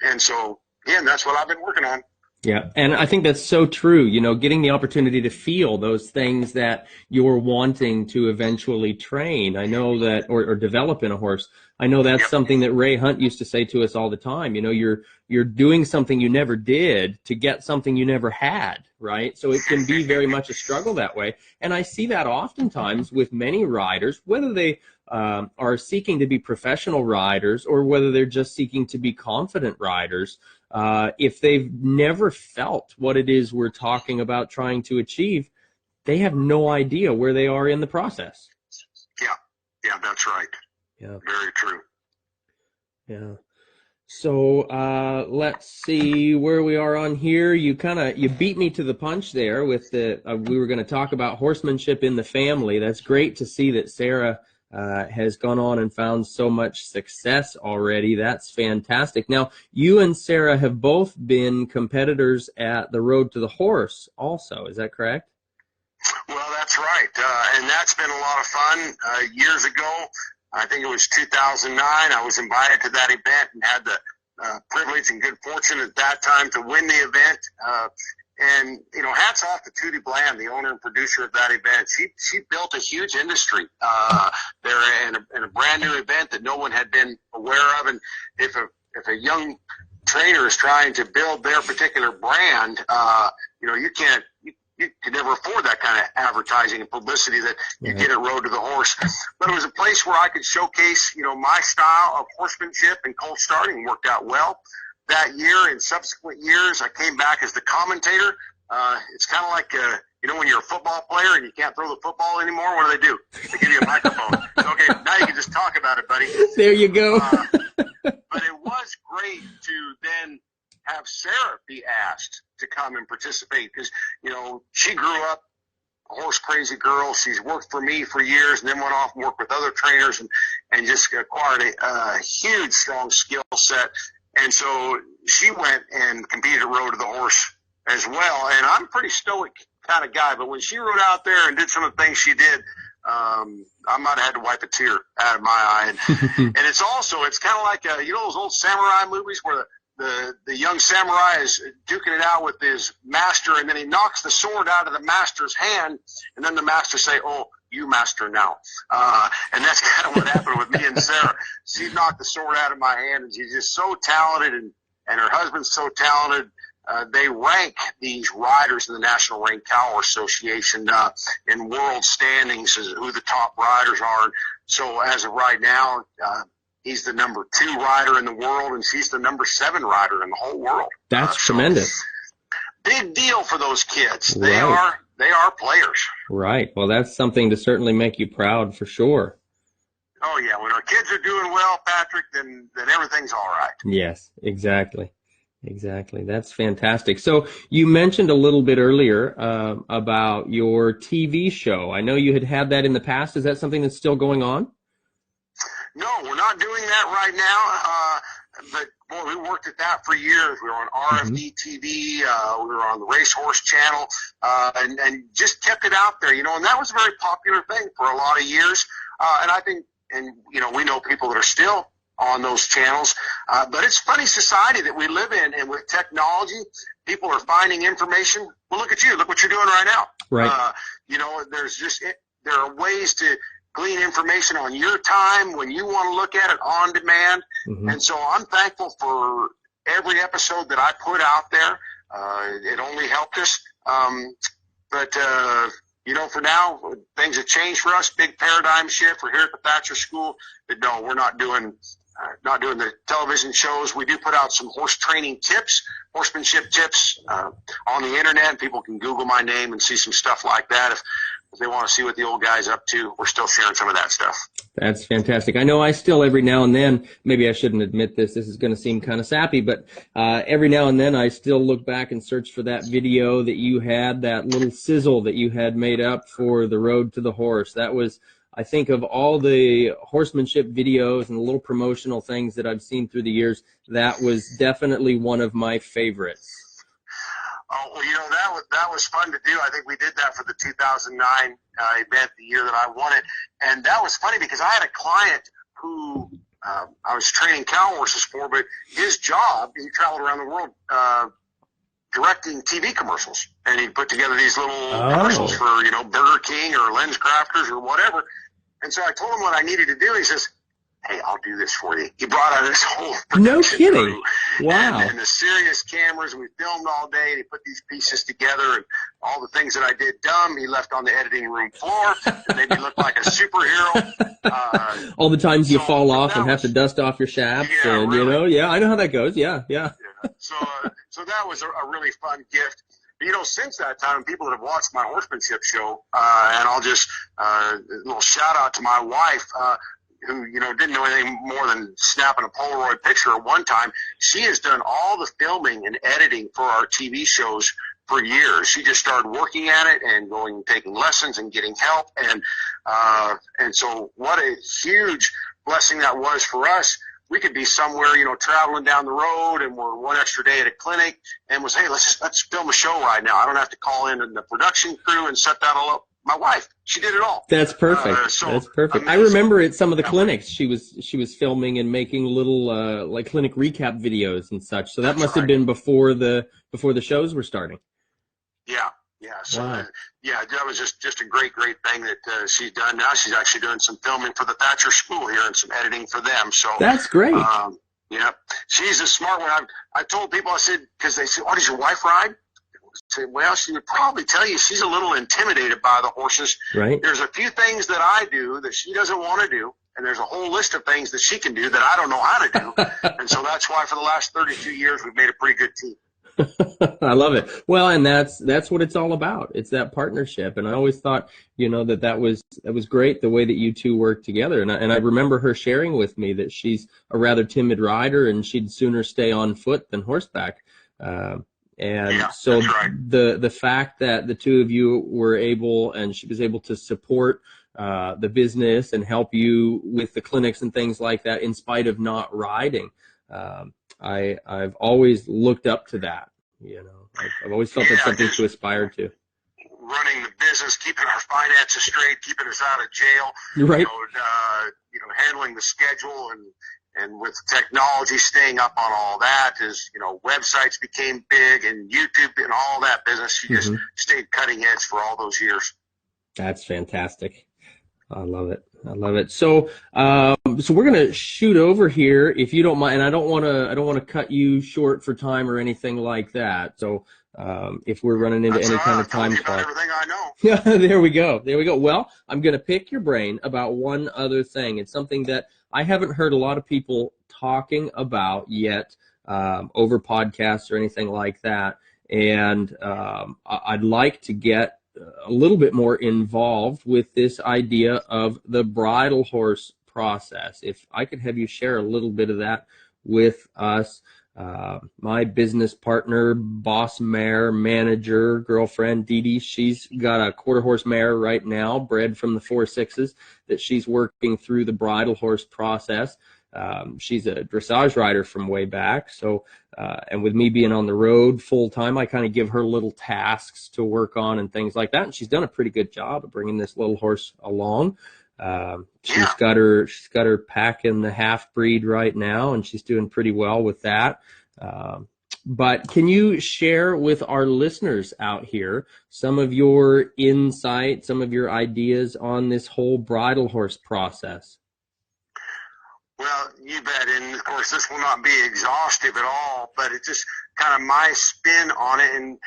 And so, again, that's what I've been working on. Yeah, and I think that's so true. Getting the opportunity to feel those things that you're wanting to eventually train. I know that, or develop in a horse. I know that's something that Ray Hunt used to say to us all the time. You're doing something you never did to get something you never had, right? So it can be very much a struggle that way. And I see that oftentimes with many riders, whether they are seeking to be professional riders or whether they're just seeking to be confident riders. If they've never felt what it is we're talking about trying to achieve, they have no idea where they are in the process. Yeah, that's right. Yeah. Very true. Yeah. So let's see where we are on here. You beat me to the punch there with we were going to talk about horsemanship in the family. That's great to see that Sarah has gone on and found so much success already. That's fantastic. Now, you and Sarah have both been competitors at the Road to the Horse also. Is that correct? Well, that's right. And that's been a lot of fun. Years ago, I think it was 2009, I was invited to that event and had the privilege and good fortune at that time to win the event. And, hats off to Tootie Bland, the owner and producer of that event. She built a huge industry there in a brand new event that no one had been aware of. And if a young trainer is trying to build their particular brand, you can never afford that kind of advertising and publicity that you get at Road to the Horse. But it was a place where I could showcase, my style of horsemanship, and colt starting worked out well. That year and subsequent years, I came back as the commentator. It's kind of like You know, when you're a football player and you can't throw the football anymore, what do? They give you a microphone. Okay, now you can just talk about it, buddy. There you go. But it was great to then have Sarah be asked to come and participate because, you know, she grew up a horse crazy girl. She's worked for me for years and then went off and worked with other trainers and just acquired a huge, strong skill set. And so she went and competed at Road to the Horse as well. And I'm a pretty stoic kind of guy, but when she rode out there and did some of the things she did, I might have had to wipe a tear out of my eye. And it's kind of like, you know, those old samurai movies where the young samurai is duking it out with his master, and then he knocks the sword out of the master's hand, and then the master say, "Oh, you master now." And that's kind of what happened with me and Sarah. She knocked the sword out of my hand, and she's just so talented, and her husband's so talented. They rank these riders in the National Rank Cow Horse Association in world standings as who the top riders are. So as of right now, he's the number 2 rider in the world, and she's the number 7 rider in the whole world. That's tremendous. Big deal for those kids. Right. They are players. Right. Well, that's something to certainly make you proud for sure. Oh yeah, when our kids are doing well, Patrick, then everything's all right. Yes, exactly. Exactly. That's fantastic. So you mentioned a little bit earlier about your TV show. I know you had that in the past. Is that something that's still going on? No, we're not doing that right now. But boy, we worked at that for years. We were on RFD TV. We were on the Racehorse Channel, and just kept it out there, you know. And that was a very popular thing for a lot of years. And I think, and you know, we know people that are still on those channels. But it's a funny society that we live in, and with technology, people are finding information. Well, look at you. Look what you're doing right now. Right. You know, there are ways to glean information on your time when you want to look at it on demand. And so I'm thankful for every episode that I put out there. It only helped us. But you know, for now, things have changed for us. Big paradigm shift. We're here at the Thatcher School. But no, we're not doing the television shows. We do put out some horse training tips, horsemanship tips on the internet. People can Google my name and see some stuff like that. If they want to see what the old guy's up to, we're still sharing some of that stuff. That's fantastic. I know I still every now and then, maybe I shouldn't admit this is going to seem kind of sappy, but every now and then I still look back and search for that video that you had, that little sizzle that you had made up for the Road to the Horse. That was, I think, of all the horsemanship videos and the little promotional things that I've seen through the years, that was definitely one of my favorites. Oh, well, you know, that was fun to do. I think we did that for the 2009 event, the year that I won it. And that was funny because I had a client who I was training cow horses for, but his job, he traveled around the world directing TV commercials. And he'd put together these little commercials for, you know, Burger King or Lens Crafters or whatever. And so I told him what I needed to do. He says, "Hey, I'll do this for you." He brought out this whole no kidding crew, wow, and the serious cameras. We filmed all day, and he put these pieces together, and all the things that I did dumb, he left on the editing room floor and made me look like a superhero. All the times you fall off and have to dust off your shafts, and really. you know, I know how that goes. Yeah. So that was a really fun gift. You know, since that time, people that have watched my horsemanship show, and I'll just a little shout out to my wife, who, you know, didn't know anything more than snapping a Polaroid picture at one time. She has done all the filming and editing for our TV shows for years. She just started working at it and taking lessons and getting help. And so what a huge blessing that was for us. We could be somewhere, you know, traveling down the road, and we're one extra day at a clinic, and was, hey, let's film a show right now. I don't have to call in the production crew and set that all up. My wife, she did it all. That's perfect. That's perfect. Amazing. I remember at some of the clinics, she was filming and making little like clinic recap videos and such. So that must have been before the shows were starting. Yeah. So wow. That was just a great thing that she's done. Now she's actually doing some filming for the Thatcher School here and some editing for them. So that's great. Yeah, she's a smart one. I told people, I said, because they said, "Oh, does your wife ride?" Say, well, she would probably tell you she's a little intimidated by the horses. Right. There's a few things that I do that she doesn't want to do, and there's a whole list of things that she can do that I don't know how to do. And so that's why for the last 32 years we've made a pretty good team. I love it. Well, and that's what it's all about. It's that partnership. And I always thought, that was great the way that you two work together. And I remember her sharing with me that she's a rather timid rider and she'd sooner stay on foot than horseback. And Yeah, so that's right. the fact that the two of you were able, and she was able to support the business and help you with the clinics and things like that in spite of not riding. I've always looked up to that. I've always felt that's Yeah, something just to aspire to. running the business, keeping our finances straight, keeping us out of jail, Right. handling the schedule and with technology, staying up on all that is, websites became big and YouTube and all that business. You just stayed cutting edge for all those years. That's fantastic. I love it. I love it. So we're gonna shoot over here, if you don't mind. And I don't want to cut you short for time or anything like that. So if we're running into any kind of time clock, everything I know. yeah, there we go. There we go. Well, I'm gonna pick your brain about one other thing. It's something that I haven't heard a lot of people talking about yet over podcasts or anything like that. And I'd like to get a little bit more involved with this idea of the bridle horse process. If I could have you share a little bit of that with us. My business partner, boss mare, manager, girlfriend, Dee Dee, she's got a quarter horse mare right now, bred from the 4.6s, that she's working through the bridle horse process. She's a dressage rider from way back. So, and with me being on the road full time, I kind of give her little tasks to work on and things like that. And she's done a pretty good job of bringing this little horse along. She's got her pack in the half breed right now, and she's doing pretty well with that. But can you share with our listeners out here some of your insight, some of your ideas on this whole bridle horse process? Well, you bet. And of course, this will not be exhaustive at all, but it's just kind of my spin on it. And,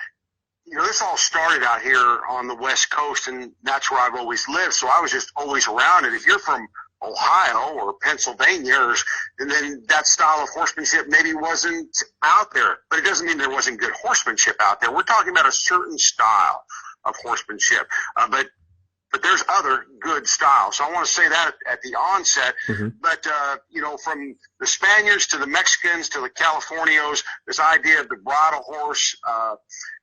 this all started out here on the West Coast, and that's where I've always lived. So I was just always around it. If you're from Ohio or Pennsylvania, and then that style of horsemanship maybe wasn't out there, but it doesn't mean there wasn't good horsemanship out there. We're talking about a certain style of horsemanship, but there's other good styles. So I want to say that at the onset. But, from the Spaniards to the Mexicans to the Californios, this idea of the bridle horse,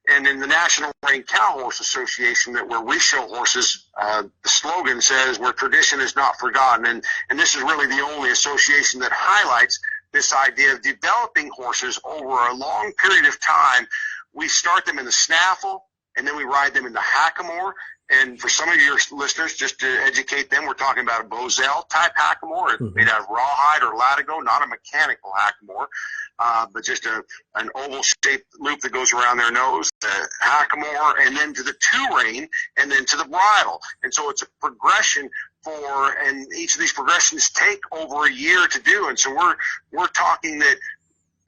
and in the National Rein Cow Horse Association, that where we show horses, the slogan says, where tradition is not forgotten. And this is really the only association that highlights this idea of developing horses over a long period of time. We start them in the snaffle, and then we ride them in the hackamore. And for some of your listeners, just to educate them, we're talking about a Boselle type hackamore, made out of rawhide or latigo, not a mechanical hackamore, but just an oval shaped loop that goes around their nose, the hackamore, and then to the two rein, and then to the bridle. And so it's a progression and each of these progressions take over a year to do. And so we're talking that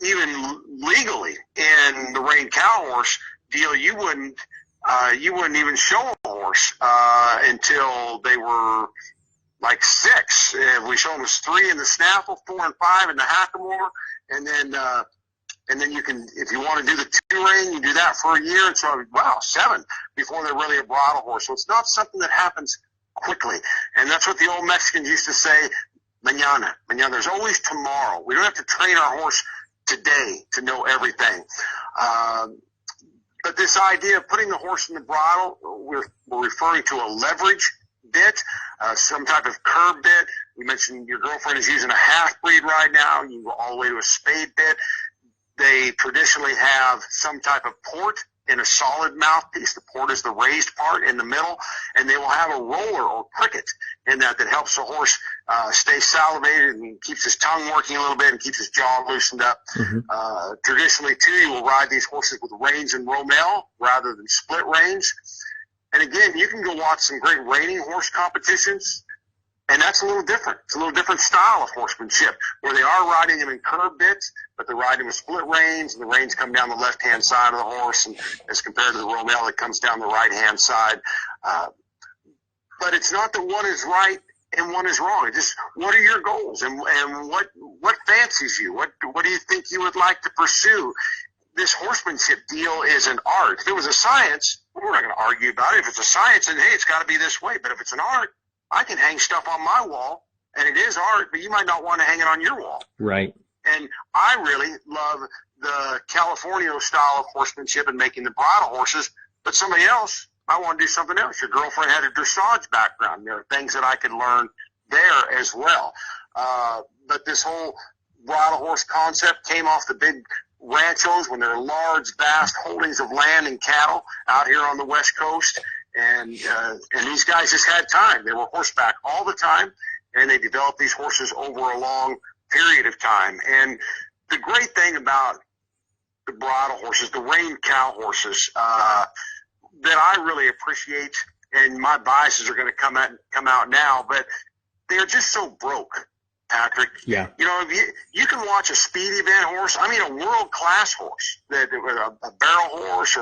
even legally in the rein cow horse deal, you wouldn't even show a horse until they were like 6. We show them as 3 in the snaffle, 4 and 5 in the hackamore, and then you can, if you want to do the two rein, you do that for a year, and so 7 before they're really a bridle horse. So it's not something that happens quickly, and that's what the old Mexicans used to say: mañana. There's always tomorrow. We don't have to train our horse today to know everything. But this idea of putting the horse in the bridle, we're referring to a leverage bit, some type of curb bit. We mentioned your girlfriend is using a half breed right now. You go all the way to a spade bit. They traditionally have some type of port in a solid mouthpiece. The port is the raised part in the middle, and they will have a roller or cricket in that helps the horse stay salivated and keeps his tongue working a little bit and keeps his jaw loosened up. Traditionally, too, you will ride these horses with reins and romal rather than split reins. And again, you can go watch some great reining horse competitions, and that's a little different. It's a little different style of horsemanship, where they are riding them in curb bits, but they're riding with split reins, and the reins come down the left-hand side of the horse, and as compared to the romal, it comes down the right-hand side. But it's not that one is right and one is wrong. It's just, what are your goals, and what fancies you? What do you think you would like to pursue? this horsemanship deal is an art. If it was a science, we're not going to argue about it. If it's a science, then hey, it's got to be this way. But if it's an art, I can hang stuff on my wall, and it is art, but you might not want to hang it on your wall. Right. And I really love the California style of horsemanship and making the bridle horses, but somebody else, I want to do something else. Your girlfriend had a dressage background. There are things that I could learn there as well. But this whole bridle horse concept came off the big ranchos when there are large, vast holdings of land and cattle out here on the West Coast. And these guys just had time. They were horseback all the time, and they developed these horses over a long period of time. And the great thing about the bridle horses, the reined cow horses, that I really appreciate, and my biases are going to come out now, but they're just so broke, Patrick. Yeah. You know, if you can watch a speed event horse, I mean a world-class horse, that a barrel horse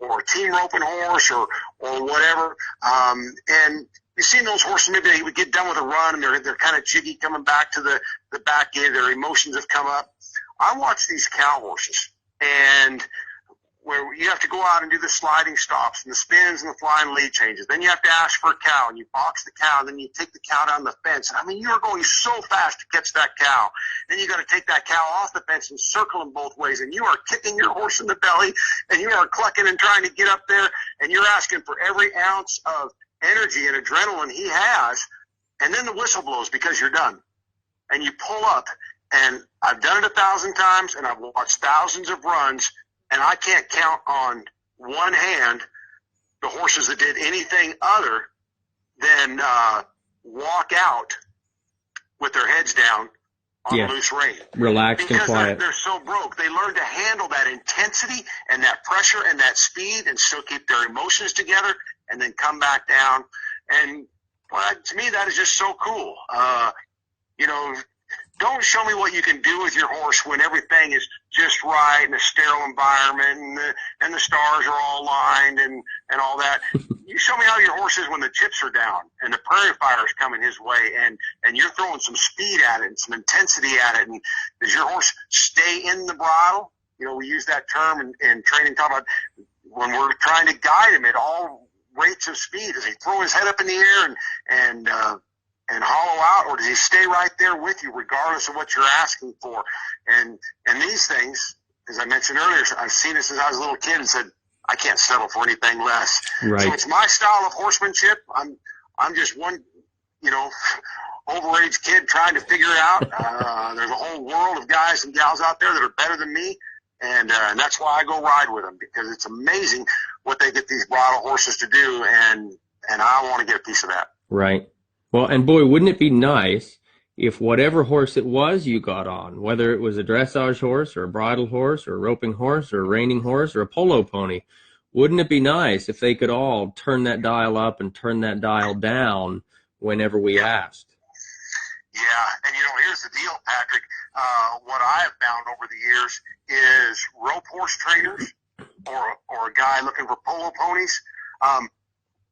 or a team roping horse or whatever, and you've seen those horses, maybe they would get done with a run and they're kind of jiggy coming back to the back gate, their emotions have come up. I watch these cow horses, and where you have to go out and do the sliding stops and the spins and the flying lead changes. Then you have to ask for a cow, and you box the cow, and then you take the cow down the fence. And I mean, you're going so fast to catch that cow. Then you got to take that cow off the fence and circle them both ways, and you are kicking your horse in the belly, and you are clucking and trying to get up there, and you're asking for every ounce of energy and adrenaline he has, and then the whistle blows because you're done. And you pull up, and I've done it 1,000 times, and I've watched thousands of runs, and I can't count on one hand the horses that did anything other than walk out with their heads down on loose rein. Relaxed and quiet. They're so broke. They learn to handle that intensity and that pressure and that speed and still keep their emotions together and then come back down. And well, to me, that is just so cool. You know, don't show me what you can do with your horse when everything is just right in a sterile environment and the stars are all aligned and all that. You show me how your horse is when the chips are down and the prairie fire is coming his way and you're throwing some speed at it and some intensity at it. And does your horse stay in the bridle? You know, we use that term in training, talk about when we're trying to guide him at all rates of speed. Does he throw his head up in the air and hollow out, or does he stay right there with you regardless of what you're asking for? And these things, as I mentioned earlier, I've seen it since I was a little kid and said, I can't settle for anything less. Right. So it's my style of horsemanship. I'm just one, you know, overage kid trying to figure it out. There's a whole world of guys and gals out there that are better than me, and that's why I go ride with them, because it's amazing what they get these bridle horses to do, and I want to get a piece of that. Right. Well, and boy, wouldn't it be nice if whatever horse it was you got on, whether it was a dressage horse or a bridle horse or a roping horse or a reining horse or a polo pony, wouldn't it be nice if they could all turn that dial up and turn that dial down whenever we asked? Yeah, and you know, here's the deal, Patrick. What I have found over the years is rope horse trainers or a guy looking for polo ponies,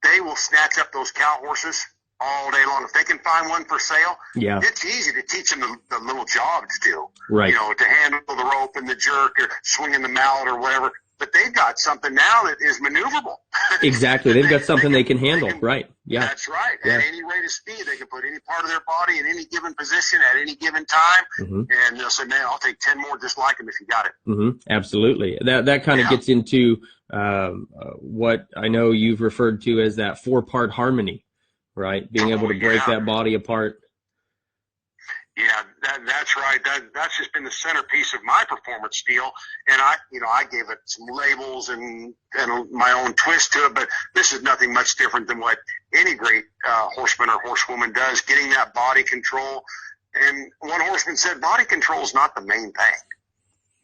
they will snatch up those cow horses all day long. If they can find one for sale, it's easy to teach them the little job to do. Right. You know, to handle the rope and the jerk or swinging the mallet or whatever. But they've got something now that is maneuverable. Exactly. They've got something they can handle. Right. Yeah. That's right. Yeah. At any rate of speed, they can put any part of their body in any given position at any given time. Mm-hmm. And they'll say, man, I'll take 10 more just like them if you got it. Mm-hmm. Absolutely. That kind of gets into what I know you've referred to as that 4-part harmony, right? Being able to break that body apart. Yeah, that's right. That's just been the centerpiece of my performance deal. And I gave it some labels and my own twist to it, but this is nothing much different than what any great horseman or horsewoman does, getting that body control. And one horseman said, body control is not the main thing.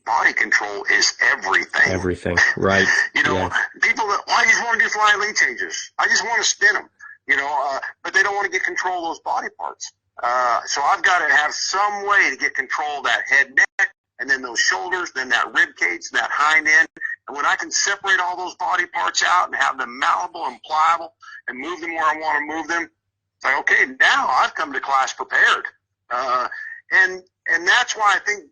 Body control is everything. Everything, right. People that, I just want to do flying lead changes. I just want to spin them, but they don't want to get control of those body parts. So I've got to have some way to get control of that head, neck, and then those shoulders, then that rib cage, that hind end. And when I can separate all those body parts out and have them malleable and pliable and move them where I want to move them, it's like, okay, now I've come to class prepared. And that's why I think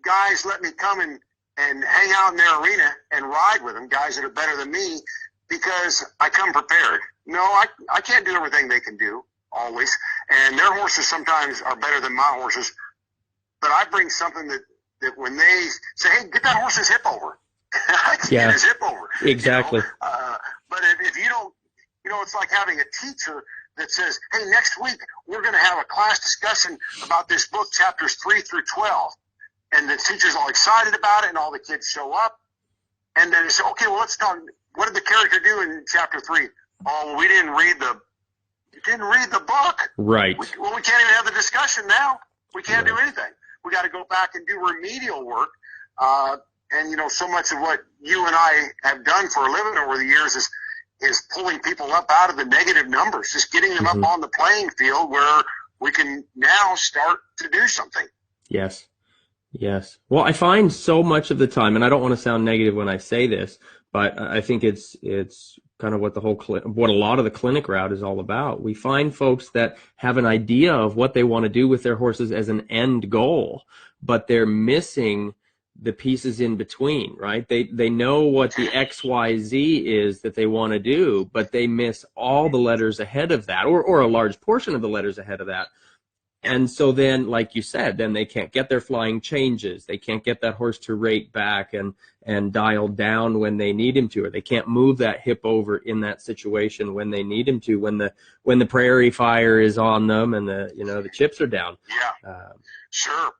guys let me come and and hang out in their arena and ride with them, guys that are better than me, because I come prepared. No, I can't do everything they can do always, and their horses sometimes are better than my horses, but I bring something that when they say, hey, get that horse's hip over, I can get his hip over. Exactly. But if you don't, it's like having a teacher that says, hey, next week we're going to have a class discussion about this book, chapters 3 through 12. And the teacher's all excited about it, and all the kids show up. And then they say, okay, well, let's talk. What did the character do in chapter 3? Oh, well, we didn't read the book. Right. We can't even have the discussion now. We can't do anything. We got to go back and do remedial work. And, so much of what you and I have done for a living over the years is pulling people up out of the negative numbers, just getting them up on the playing field where we can now start to do something. Yes. Yes. Well, I find so much of the time, and I don't want to sound negative when I say this, but I think it's kind of what what a lot of the clinic route is all about. We find folks that have an idea of what they want to do with their horses as an end goal, but they're missing the pieces in between, right? They know what the XYZ is that they want to do, but they miss all the letters ahead of that, or a large portion of the letters ahead of that. And so then, like you said, then they can't get their flying changes. They can't get that horse to rate back and dial down when they need him to, or they can't move that hip over in that situation when they need him to, when the prairie fire is on them and the chips are down. Yeah, sure.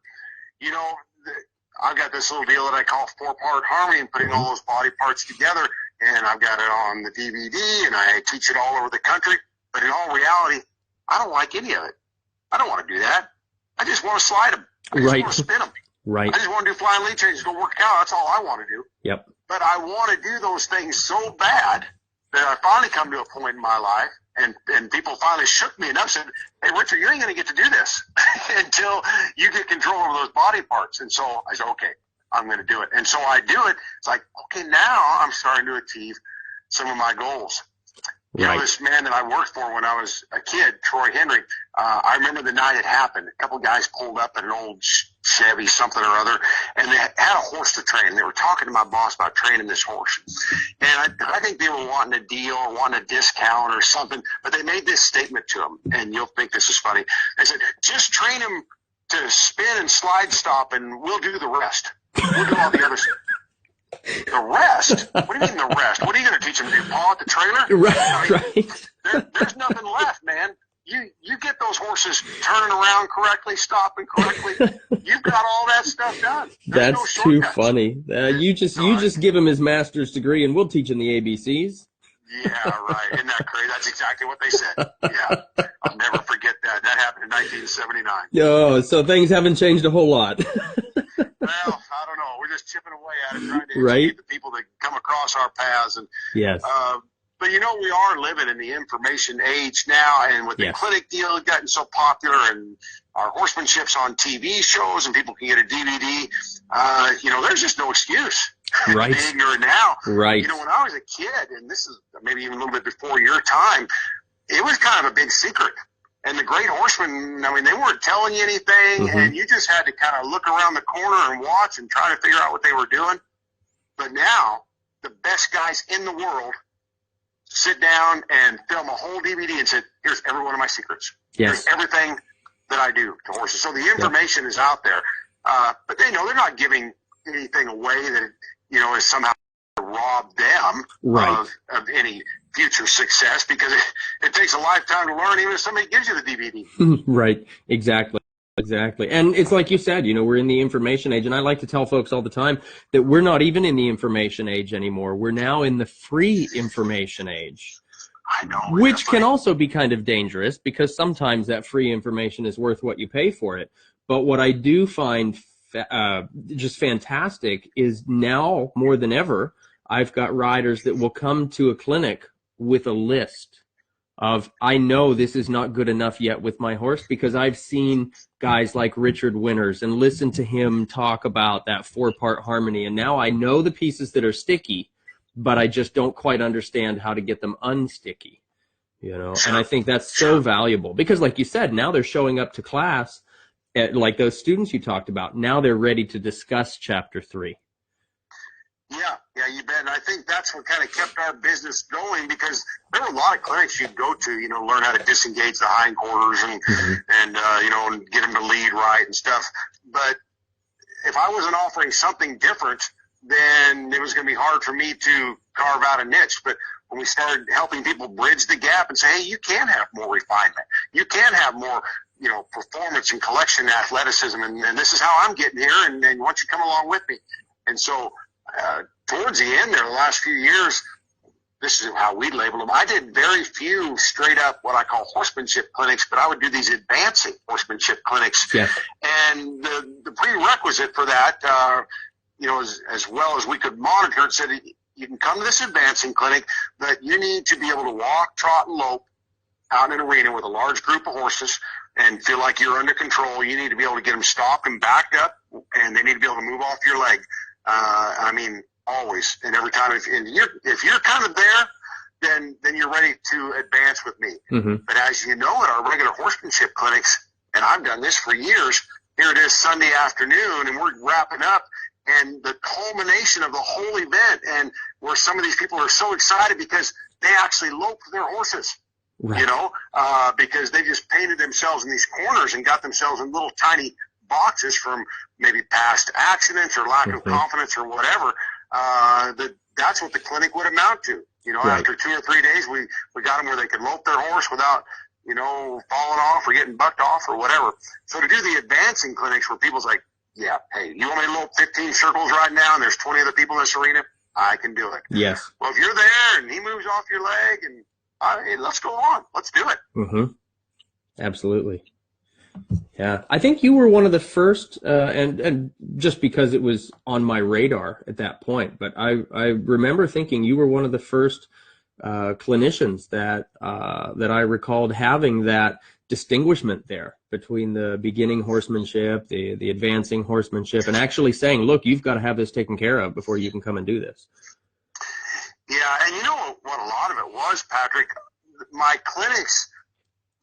I've got this little deal that I call 4-part harmony, and putting all those body parts together, and I've got it on the DVD, and I teach it all over the country. But in all reality, I don't like any of it. I don't want to do that. I just want to slide them. I just want to spin them. Right. I just want to do flying lead changes, go work out. That's all I want to do. Yep. But I want to do those things so bad that I finally come to a point in my life, and people finally shook me enough, said, hey, Richard, you ain't going to get to do this until you get control over those body parts. And so I said, okay, I'm going to do it. And so I do it. It's like, okay, now I'm starting to achieve some of my goals. This man that I worked for when I was a kid, Troy Henry, I remember the night it happened. A couple of guys pulled up in an old Chevy something or other, and they had a horse to train. They were talking to my boss about training this horse. And I think they were wanting a deal or wanting a discount or something, but they made this statement to him, and you'll think this is funny. They said, just train him to spin and slide stop, and we'll do the rest. We'll do all the other stuff. The rest? What do you mean the rest? What are you going to teach him to do? Paw at the trailer? Right. There's nothing left, man. You get those horses turning around correctly, stopping correctly. You've got all that stuff done. That's too funny. You just give him his master's degree, and we'll teach him the ABCs. Yeah, right. Isn't that crazy? That's exactly what they said. Yeah. I'll never forget that. That happened in 1979. Oh, so things haven't changed a whole lot. Well, I don't know. We're just chipping away at it, trying to educate the people that come across our paths. And yes. But we are living in the information age now, and with the clinic deal getting so popular, and our horsemanship's on TV shows, and people can get a DVD. There's just no excuse. Right. Being here now. Right. When I was a kid, and this is maybe even a little bit before your time, it was kind of a big secret. And the great horsemen, they weren't telling you anything, and you just had to kind of look around the corner and watch and try to figure out what they were doing. But now, the best guys in the world sit down and film a whole DVD and say, here's every one of my secrets. Yes. Here's everything that I do to horses. So the information is out there. But they know they're not giving anything away that, is somehow to rob them of any future success, because it takes a lifetime to learn, even if somebody gives you the DVD. Right. Exactly. And it's like you said, we're in the information age, and I like to tell folks all the time that we're not even in the information age anymore. We're now in the free information age. I know. Which can also be kind of dangerous, because sometimes that free information is worth what you pay for it. But what I do find just fantastic is now more than ever, I've got riders that will come to a clinic with a list of, I know this is not good enough yet with my horse, because I've seen guys like Richard Winters and listened to him talk about that 4-part harmony, and now I know the pieces that are sticky, but I just don't quite understand how to get them unsticky, and I think that's so valuable, because like you said, now they're showing up to class, like those students you talked about, now they're ready to discuss chapter 3. Yeah, you bet. And I think that's what kind of kept our business going, because there were a lot of clinics you'd go to, learn how to disengage the hindquarters and and get them to lead right and stuff. But if I wasn't offering something different, then it was going to be hard for me to carve out a niche. But when we started helping people bridge the gap and say, hey, you can have more refinement, you can have more, performance and collection athleticism, and this is how I'm getting here, and why don't you come along with me? And so towards the end there, the last few years, this is how we label them. I did very few straight up what I call horsemanship clinics, but I would do these advancing horsemanship clinics. Yeah. And the prerequisite for that, as well as we could monitor it, said you can come to this advancing clinic, but you need to be able to walk, trot, and lope out in an arena with a large group of horses and feel like you're under control. You need to be able to get them stopped and backed up, and they need to be able to move off your leg. I mean, always and every time. If you're kind of there, then you're ready to advance with me. Mm-hmm. But as you know, at our regular horsemanship clinics, and I've done this for years, here it is Sunday afternoon, and we're wrapping up, and the culmination of the whole event, and where some of these people are so excited because they actually loped their horses. Right. Because they just painted themselves in these corners and got themselves in little tiny boxes from maybe past accidents or lack of confidence or whatever. That's what the clinic would amount to. Right. After 2 or 3 days, we got them where they could lope their horse without, falling off or getting bucked off or whatever. So to do the advancing clinics where people's like, yeah, hey, you want me to lope 15 circles right now and there's 20 other people in this arena? I can do it. Yes. Well, if you're there and he moves off your leg and hey, let's go on. Let's do it. Mm-hmm. Absolutely. Yeah. I think you were one of the first, and just because it was on my radar at that point, but I remember thinking you were one of the first clinicians that I recalled having that distinguishment there between the beginning horsemanship, the advancing horsemanship, and actually saying, look, you've got to have this taken care of before you can come and do this. Yeah, and you know what a lot of it was, Patrick? My clinics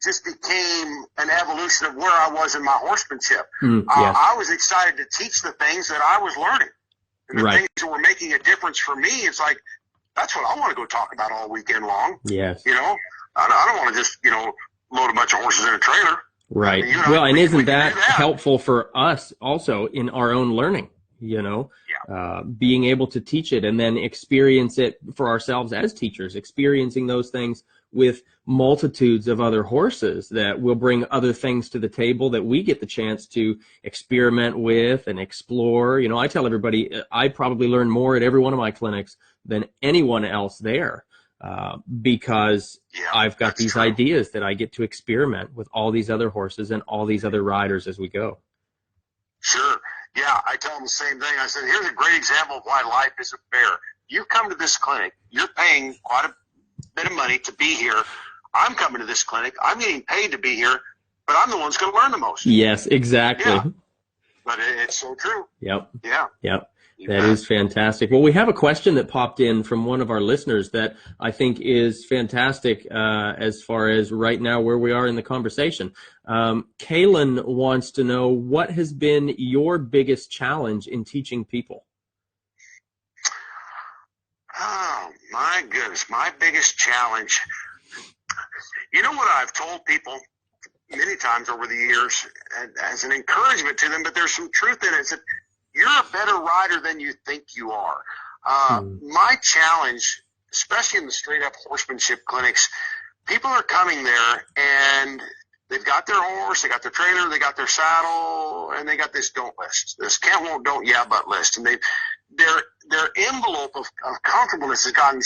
just became an evolution of where I was in my horsemanship. Yes. I was excited to teach the things that I was learning. And the Right. things that were making a difference for me, it's like, that's what I want to go talk about all weekend long. Yes. I don't want to just, load a bunch of horses in a trailer. Right. I mean, Well, and we isn't can that do that. helpful for us also in our own learning, being able to teach it and then experience it for ourselves as teachers, experiencing those things with multitudes of other horses that will bring other things to the table that we get the chance to experiment with and explore. I tell everybody I probably learn more at every one of my clinics than anyone else there. Because I've got these ideas that I get to experiment with all these other horses and all these other riders as we go. Sure. Yeah, I tell them the same thing. I said, here's a great example of why life isn't fair. You come to this clinic, you're paying quite a bit of money to be here. I'm coming to this clinic, I'm getting paid to be here, but I'm the one who's going to learn the most. Yes, exactly. Yeah. But it's so true. Yep. Yeah. Yep. That is fantastic. Well, we have a question that popped in from one of our listeners that I think is fantastic as far as right now where we are in the conversation. Kaylin wants to know, what has been your biggest challenge in teaching people? Oh, my goodness. My biggest challenge. You know what I've told people many times over the years as an encouragement to them, but there's some truth in it. It's that you're a better rider than you think you are. My challenge, especially in the straight-up horsemanship clinics, people are coming there and they've got their horse, they got their trailer, they got their saddle, and they got this don't list, this can't, won't, don't, yeah, but list. And their envelope of comfortableness has gotten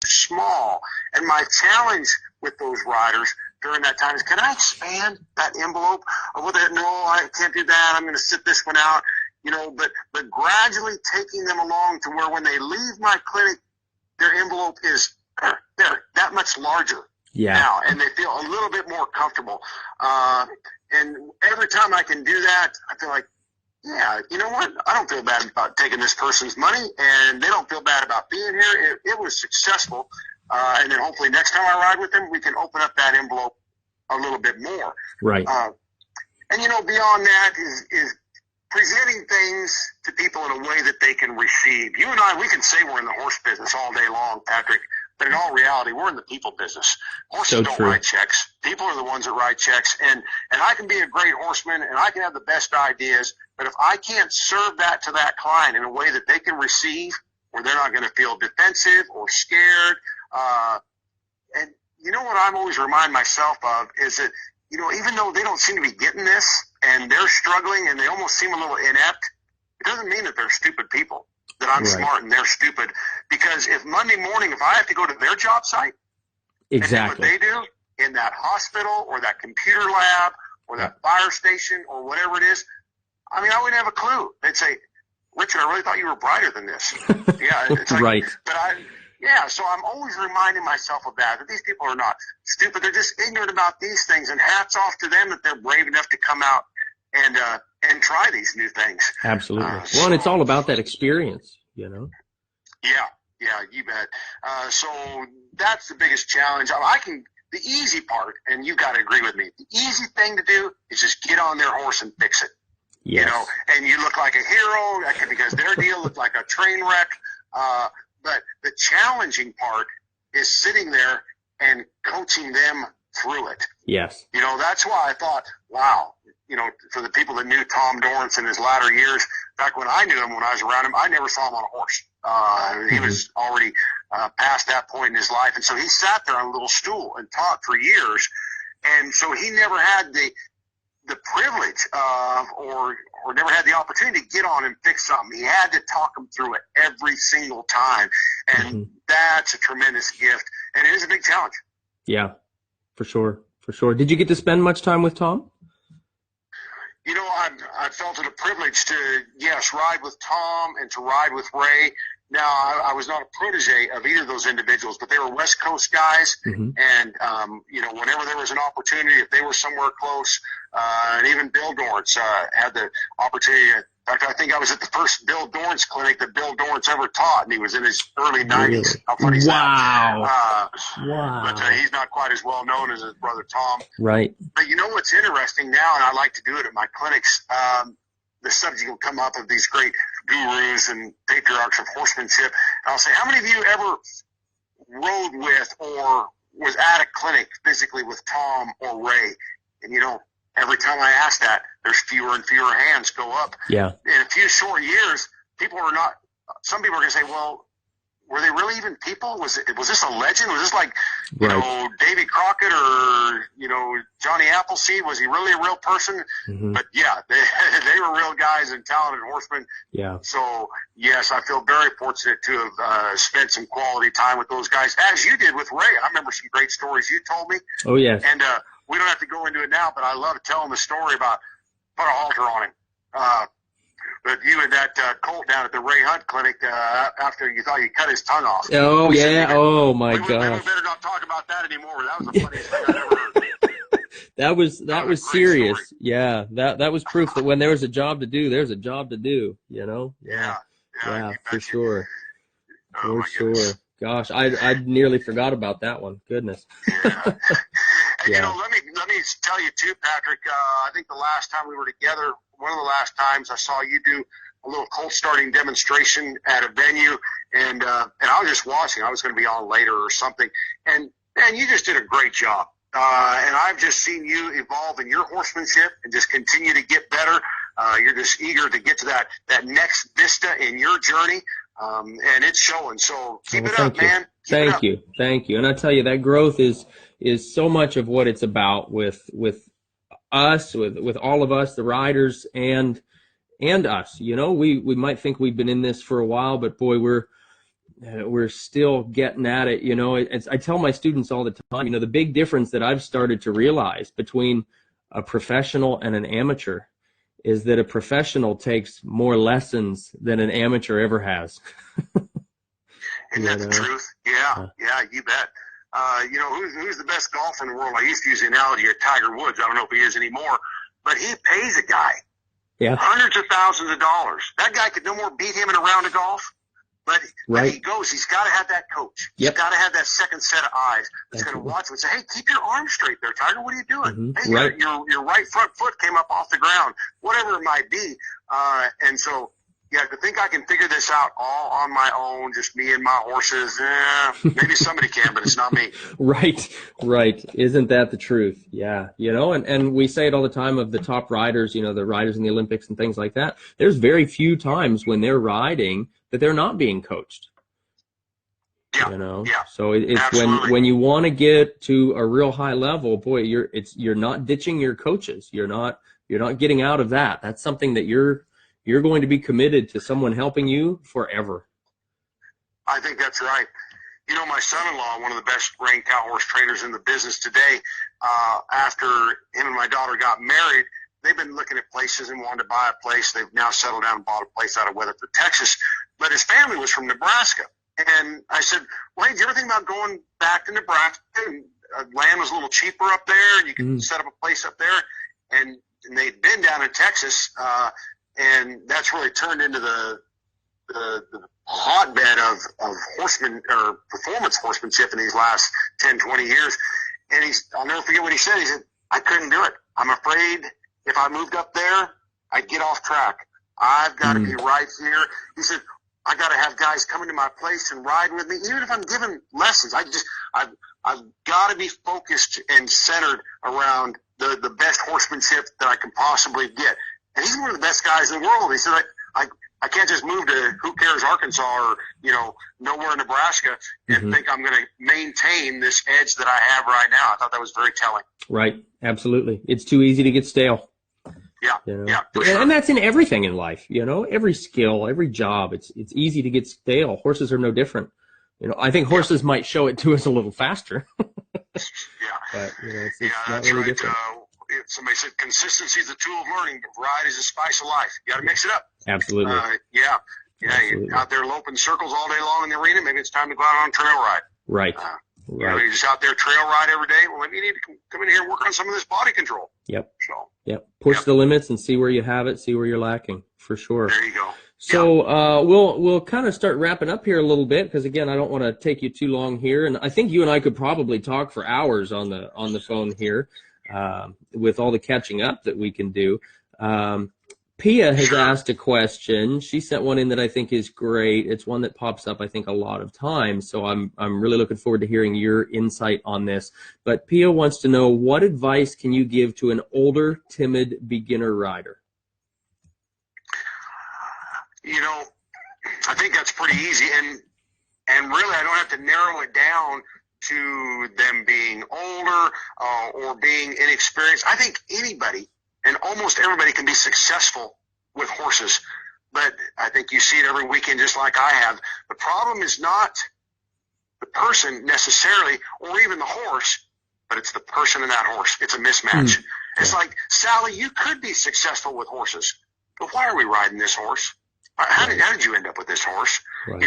small. And my challenge with those riders during that time is, can I expand that envelope? No, I can't do that. I'm going to sit this one out. But gradually taking them along to where when they leave my clinic, their envelope is they're that much larger now, and they feel a little bit more comfortable. And every time I can do that, I feel like, yeah, you know what? I don't feel bad about taking this person's money, and they don't feel bad about being here. It was successful, and then hopefully next time I ride with them, we can open up that envelope a little bit more. Right. And beyond that is presenting things to people in a way that they can receive. You and I, we can say we're in the horse business all day long, Patrick, but in all reality, we're in the people business. Horses don't write checks. People are the ones that write checks. And I can be a great horseman and I can have the best ideas, but if I can't serve that to that client in a way that they can receive, where they're not going to feel defensive or scared, and you know what I'm always remind myself of is that, you know, even though they don't seem to be getting this and they're struggling and they almost seem a little inept, it doesn't mean that they're stupid people, that I'm smart and they're stupid. Because if Monday morning, if I have to go to their job site and do what they do in that hospital or that computer lab or that fire station or whatever it is, I mean, I wouldn't have a clue. They'd say, Richard, I really thought you were brighter than this. Yeah, it's like, but so I'm always reminding myself of that these people are not stupid. They're just ignorant about these things, and hats off to them that they're brave enough to come out and try these new things. Absolutely. Well, and it's all about that experience, you know? Yeah, you bet. So that's the biggest challenge. The easy part, and you've got to agree with me, the easy thing to do is just get on their horse and fix it. Yes. You know, and you look like a hero because their deal looked like a train wreck. But the challenging part is sitting there and coaching them through it. Yes. You know, that's why I thought, wow, you know, for the people that knew Tom Dorrance in his latter years, back when I knew him, when I was around him, I never saw him on a horse. He was already past that point in his life. And so he sat there on a little stool and taught for years. And so he never had the privilege of or never had the opportunity to get on and fix something. He had to talk them through it every single time. And that's a tremendous gift. And it is a big challenge. Yeah, for sure. For sure. Did you get to spend much time with Tom? You know, I felt it a privilege to, ride with Tom and to ride with Ray. Now, I was not a protege of either of those individuals, but they were West Coast guys. And, you know, whenever there was an opportunity, if they were somewhere close, and even Bill Dorrance had the opportunity. In fact, I think I was at the first Bill Dorrance clinic that Bill Dorrance ever taught, and he was in his early 90s. How funny is that? Wow. But he's not quite as well known as his brother Tom. Right. But you know what's interesting now, and I like to do it at my clinics, the subject will come up of these great gurus and patriarchs of horsemanship. And I'll say, how many of you ever rode with or was at a clinic physically with Tom or Ray? And, you know, every time I ask that, there's fewer and fewer hands go up. Yeah. In a few short years, some people are going to say, well, were they really even people? Was this a legend? Was this like, you know, Davy Crockett or, you know, Johnny Appleseed? Was he really a real person? But yeah, they were real guys and talented horsemen. Yeah. So yes, I feel very fortunate to have spent some quality time with those guys, as you did with Ray. I remember some great stories you told me. Oh yes. And we don't have to go into it now, but I love telling the story about put a halter on him. But you and that colt down at the Ray Hunt clinic after you thought you cut his tongue off. Oh, yeah. Oh, my gosh. We better not talk about that anymore. That was the funniest thing I've ever heard. That was serious. Story. Yeah. That was proof that when there was a job to do, there's a job to do, you know? Yeah, for sure. For sure. Gosh, I nearly forgot about that one. Goodness. Yeah. And, you know, let me tell you, too, Patrick, I think the last time we were together, one of the last times I saw you do a little colt starting demonstration at a venue, and I was just watching. I was going to be on later or something, and man, you just did a great job. And I've just seen you evolve in your horsemanship and just continue to get better. You're just eager to get to that next vista in your journey, and it's showing. So keep it up, man. Thank you. And I tell you, that growth is so much of what it's about with us, with all of us, the riders and us. You know, we might think we've been in this for a while, but boy, we're still getting at it. You know, I tell my students all the time, you know, the big difference that I've started to realize between a professional and an amateur is that a professional takes more lessons than an amateur ever has. Isn't that the truth? Yeah, you bet. You know, who's the best golfer in the world? I used to use the analogy of Tiger Woods. I don't know if he is anymore, but he pays a guy hundreds of thousands of dollars. That guy could no more beat him in a round of golf, But he goes, he's got to have that coach. He's got to have that second set of eyes that's going to watch him and say, hey, keep your arm straight there, Tiger. What are you doing? Hey, your right front foot came up off the ground, whatever it might be. And so, yeah, to think I can figure this out all on my own, just me and my horses, maybe somebody can, but it's not me. Right. Isn't that the truth? Yeah. And we say it all the time of the top riders, the riders in the Olympics and things like that. There's very few times when they're riding that they're not being coached. Yeah. So it's when you want to get to a real high level, boy, you're not ditching your coaches. You're not getting out of that. That's something that you're going to be committed to someone helping you forever. I think that's right. My son-in-law, one of the best ranked cow horse trainers in the business today, after him and my daughter got married, they've been looking at places and wanted to buy a place. They've now settled down and bought a place out of Weatherford, Texas. But his family was from Nebraska. And I said, well, hey, do you ever think about going back to Nebraska? And land was a little cheaper up there, and you could set up a place up there. And they'd been down in Texas, and that's really turned into the hotbed of horseman or performance horsemanship in these last 10, 20 years. And I'll never forget what he said. He said, I couldn't do it. I'm afraid if I moved up there, I'd get off track. I've got to be right here. He said, I got to have guys come into my place and ride with me. Even if I'm giving lessons, I've got to be focused and centered around the best horsemanship that I can possibly get. And he's one of the best guys in the world. He said, I can't just move to who cares Arkansas or, nowhere in Nebraska and think I'm going to maintain this edge that I have right now. I thought that was very telling. Right. Absolutely. It's too easy to get stale. Yeah. For sure. And that's in everything in life, every skill, every job. It's easy to get stale. Horses are no different. I think horses might show it to us a little faster. But, it's not really different. Somebody said consistency is the tool of learning, but variety is the spice of life. You got to mix it up. Absolutely. You're out there loping circles all day long in the arena. Maybe it's time to go out on a trail ride. Right. You're just out there trail ride every day. Well, maybe you need to come in here and work on some of this body control. Yep. Push the limits and see where you have it, see where you're lacking, for sure. There you go. So we'll kind of start wrapping up here a little bit because, again, I don't want to take you too long here. And I think you and I could probably talk for hours on the phone here with all the catching up that we can do. Pia has asked a question. She sent one in that I think is great. It's one that pops up, I think, a lot of times. So I'm really looking forward to hearing your insight on this. But Pia wants to know, what advice can you give to an older, timid beginner rider? I think that's pretty easy. And really, I don't have to narrow it down to them being older or being inexperienced. I think anybody and almost everybody can be successful with horses, but I think you see it every weekend just like I have. The problem is not the person necessarily or even the horse, but it's the person and that horse. It's a mismatch. It's like, Sally, you could be successful with horses, but why are we riding this horse? How did you end up with this horse? Right.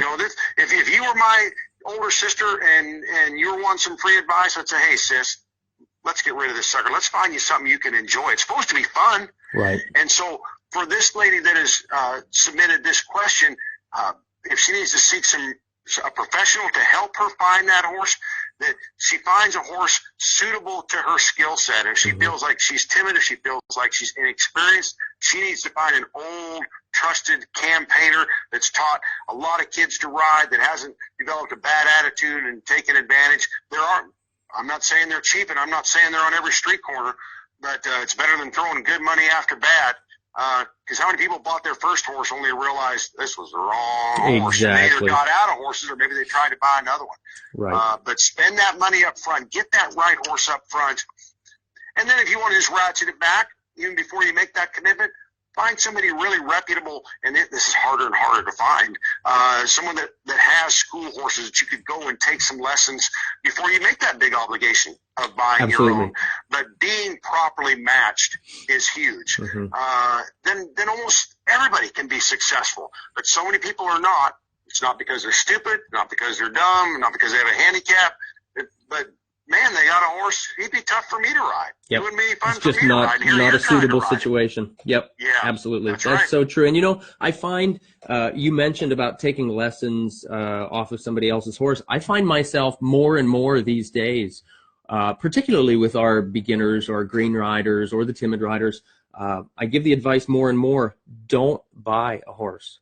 If you were my older sister and you were wanting some free advice, I'd say, hey, sis, let's get rid of this sucker. Let's find you something you can enjoy. It's supposed to be fun. Right. And so for this lady that has submitted this question, if she needs to seek a professional to help her find that horse, that she finds a horse suitable to her skill set. If she feels like she's timid, if she feels like she's inexperienced, she needs to find an old, trusted campaigner that's taught a lot of kids to ride, that hasn't developed a bad attitude and taken advantage. I'm not saying they're cheap, and I'm not saying they're on every street corner, but it's better than throwing good money after bad. Because how many people bought their first horse only to realize this was the wrong horse? They either got out of horses or maybe they tried to buy another one. Right. But spend that money up front. Get that right horse up front. And then if you want to just ratchet it back, even before you make that commitment, find somebody really reputable, and this is harder and harder to find, someone that has school horses that you could go and take some lessons before you make that big obligation of buying your own. But being properly matched is huge. Then almost everybody can be successful. But so many people are not. It's not because they're stupid, not because they're dumb, not because they have a handicap, but man, they got a horse. He'd be tough for me to ride. Yep. It wouldn't be fun It's for just me to ride. Here, not you're a suitable trying to ride situation. Yep. Yeah, Absolutely. that's That's right. so true. And, you know, I find you mentioned about taking lessons off of somebody else's horse. I find myself more and more these days, particularly with our beginners or green riders or the timid riders, I give the advice more and more, don't buy a horse.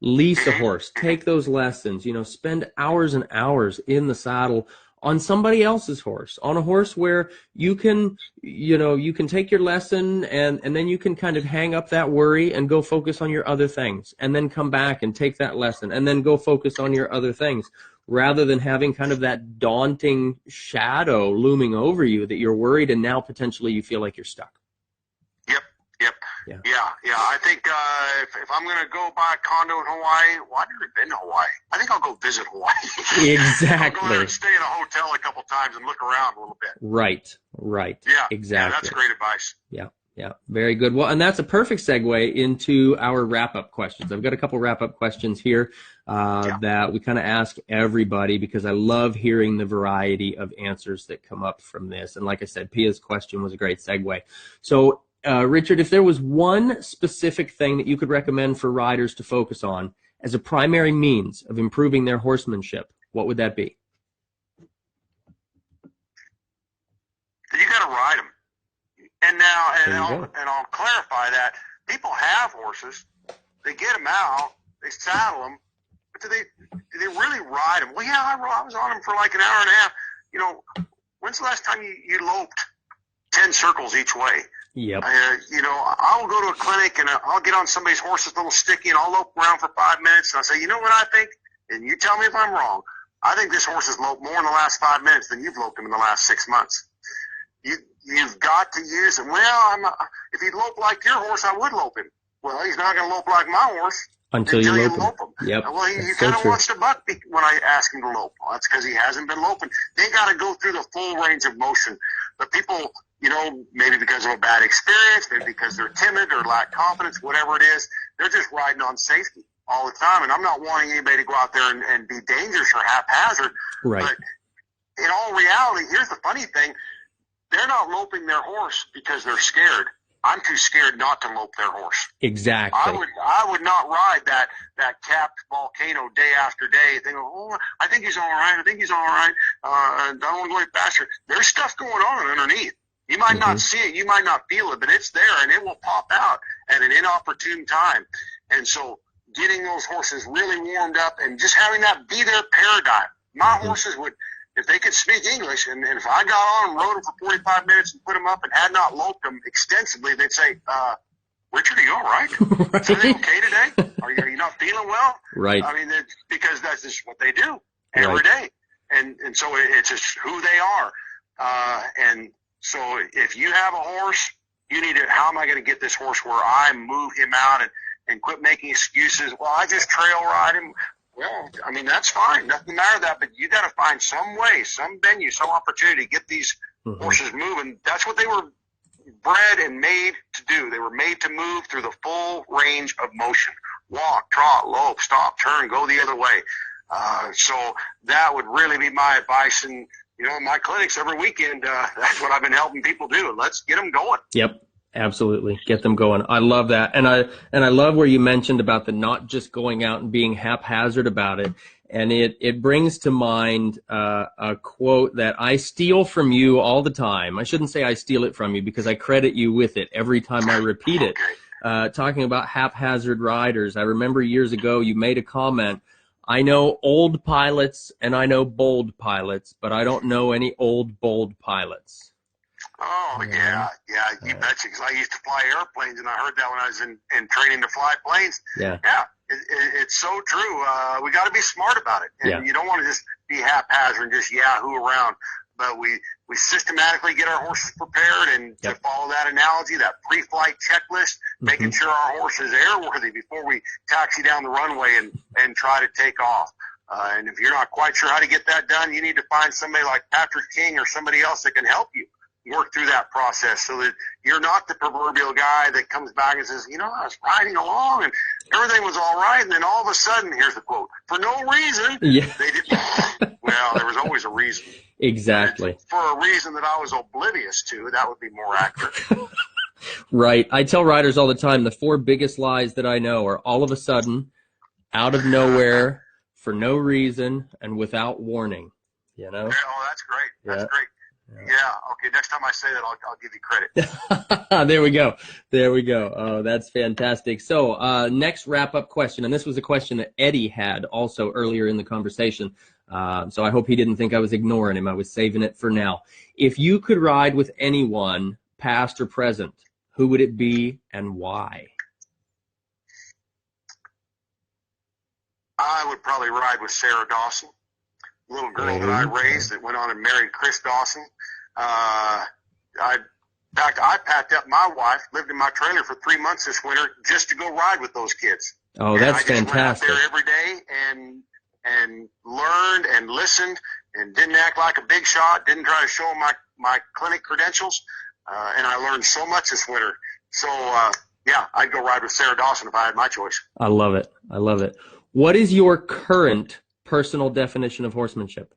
Lease a horse, take those lessons, you know, spend hours and hours in the saddle on somebody else's horse, on a horse where you can, you know, you can take your lesson and then you can kind of hang up that worry and go focus on your other things, and then come back and take that lesson and then go focus on your other things, rather than having kind of that daunting shadow looming over you that you're worried and now potentially you feel like you're stuck. Yeah. I think if I'm going to go buy a condo in Hawaii, well, I've never been to Hawaii. I think I'll go visit Hawaii. Exactly. I'll go there and stay in a hotel a couple times and look around a little bit. Right. Yeah. Exactly. Yeah, that's great advice. Yeah. Very good. Well, and that's a perfect segue into our wrap-up questions. I've got a couple wrap-up questions here that we kind of ask everybody, because I love hearing the variety of answers that come up from this. And like I said, Pia's question was a great segue. So, Richard, if there was one specific thing that you could recommend for riders to focus on as a primary means of improving their horsemanship, what would that be? You got to ride them. And now, I'll clarify that. People have horses. They get them out. They saddle them. But do they really ride them? Well, yeah, I was on them for like an hour and a half. You know, when's the last time you loped 10 circles each way? Yep. You know, I'll go to a clinic and I'll get on somebody's horse's little sticky and I'll lope around for 5 minutes and I'll say, you know what I think? And you tell me if I'm wrong. I think this horse has loped more in the last 5 minutes than you've loped him in the last 6 months. You've got to use him. Well, if he'd lope like your horse, I would lope him. Well, he's not going to lope like my horse until you lope him. Yep. Well, he kind of wants to buck when I ask him to lope. Well, that's because he hasn't been loping. They got to go through the full range of motion. But people, you know, maybe because of a bad experience, maybe because they're timid or lack confidence, whatever it is, they're just riding on safety all the time. And I'm not wanting anybody to go out there and be dangerous or haphazard. Right. But in all reality, here's the funny thing. They're not loping their horse because they're scared. I'm too scared not to lope their horse. Exactly. I would not ride that capped volcano day after day thinking, oh, I think he's all right. I think he's all right. I don't want to go any faster. There's stuff going on underneath. You might not see it. You might not feel it, but it's there and it will pop out at an inopportune time. And so getting those horses really warmed up and just having that be their paradigm. My horses would, if they could speak English, and if I got on and rode them for 45 minutes and put them up and had not loped them extensively, they'd say, Richard, are you all right? Right. Is everything okay today? Are you not feeling well? Right. I mean, because that's just what they do every day. And so it's just who they are. And so if you have a horse, you need to, how am I going to get this horse where I move him out and quit making excuses? Well, I just trail ride him. Well, I mean, that's fine. Nothing matter with that, but you got to find some way, some venue, some opportunity to get these horses moving. That's what they were bred and made to do. They were made to move through the full range of motion. Walk, trot, lope, stop, turn, go the other way. So that would really be my advice. And, you know, in my clinics every weekend, that's what I've been helping people do. Let's get them going. Yep. Absolutely. Get them going. I love that. And I love where you mentioned about the not just going out and being haphazard about it. And it brings to mind a quote that I steal from you all the time. I shouldn't say I steal it from you because I credit you with it every time I repeat it. Talking about haphazard riders. I remember years ago you made a comment, I know old pilots and I know bold pilots, but I don't know any old, bold pilots. Oh, yeah, you betcha, because I used to fly airplanes, and I heard that when I was in training to fly planes. Yeah, it's so true. We got to be smart about it, and you don't want to just be haphazard and just yahoo around, but we systematically get our horses prepared, and to follow that analogy, that pre-flight checklist, making sure our horse is airworthy before we taxi down the runway and try to take off. And if you're not quite sure how to get that done, you need to find somebody like Patrick King or somebody else that can help you work through that process so that you're not the proverbial guy that comes back and says, you know, I was riding along and everything was all right. And then all of a sudden, here's the quote, for no reason, they didn't. Well, there was always a reason. Exactly. For a reason that I was oblivious to, that would be more accurate. Right. I tell riders all the time, the 4 biggest lies that I know are all of a sudden, out of nowhere, for no reason, and without warning. You know? Oh, that's great. That's great. Yeah. Okay. Next time I say that, I'll give you credit. There we go. There we go. Oh, that's fantastic. So, next wrap-up question, and this was a question that Eddie had also earlier in the conversation. So I hope he didn't think I was ignoring him. I was saving it for now. If you could ride with anyone, past or present, who would it be and why? I would probably ride with Sarah Dawson, little girl that I raised that went on and married Chris Dawson. In fact, I packed up my wife, lived in my trailer for 3 months this winter just to go ride with those kids. Oh, that's and I just fantastic. went out there every day and learned and listened and didn't act like a big shot, didn't try to show them my clinic credentials. And I learned so much this winter. So, yeah, I'd go ride with Sarah Dawson if I had my choice. I love it. I love it. What is your current personal definition of horsemanship?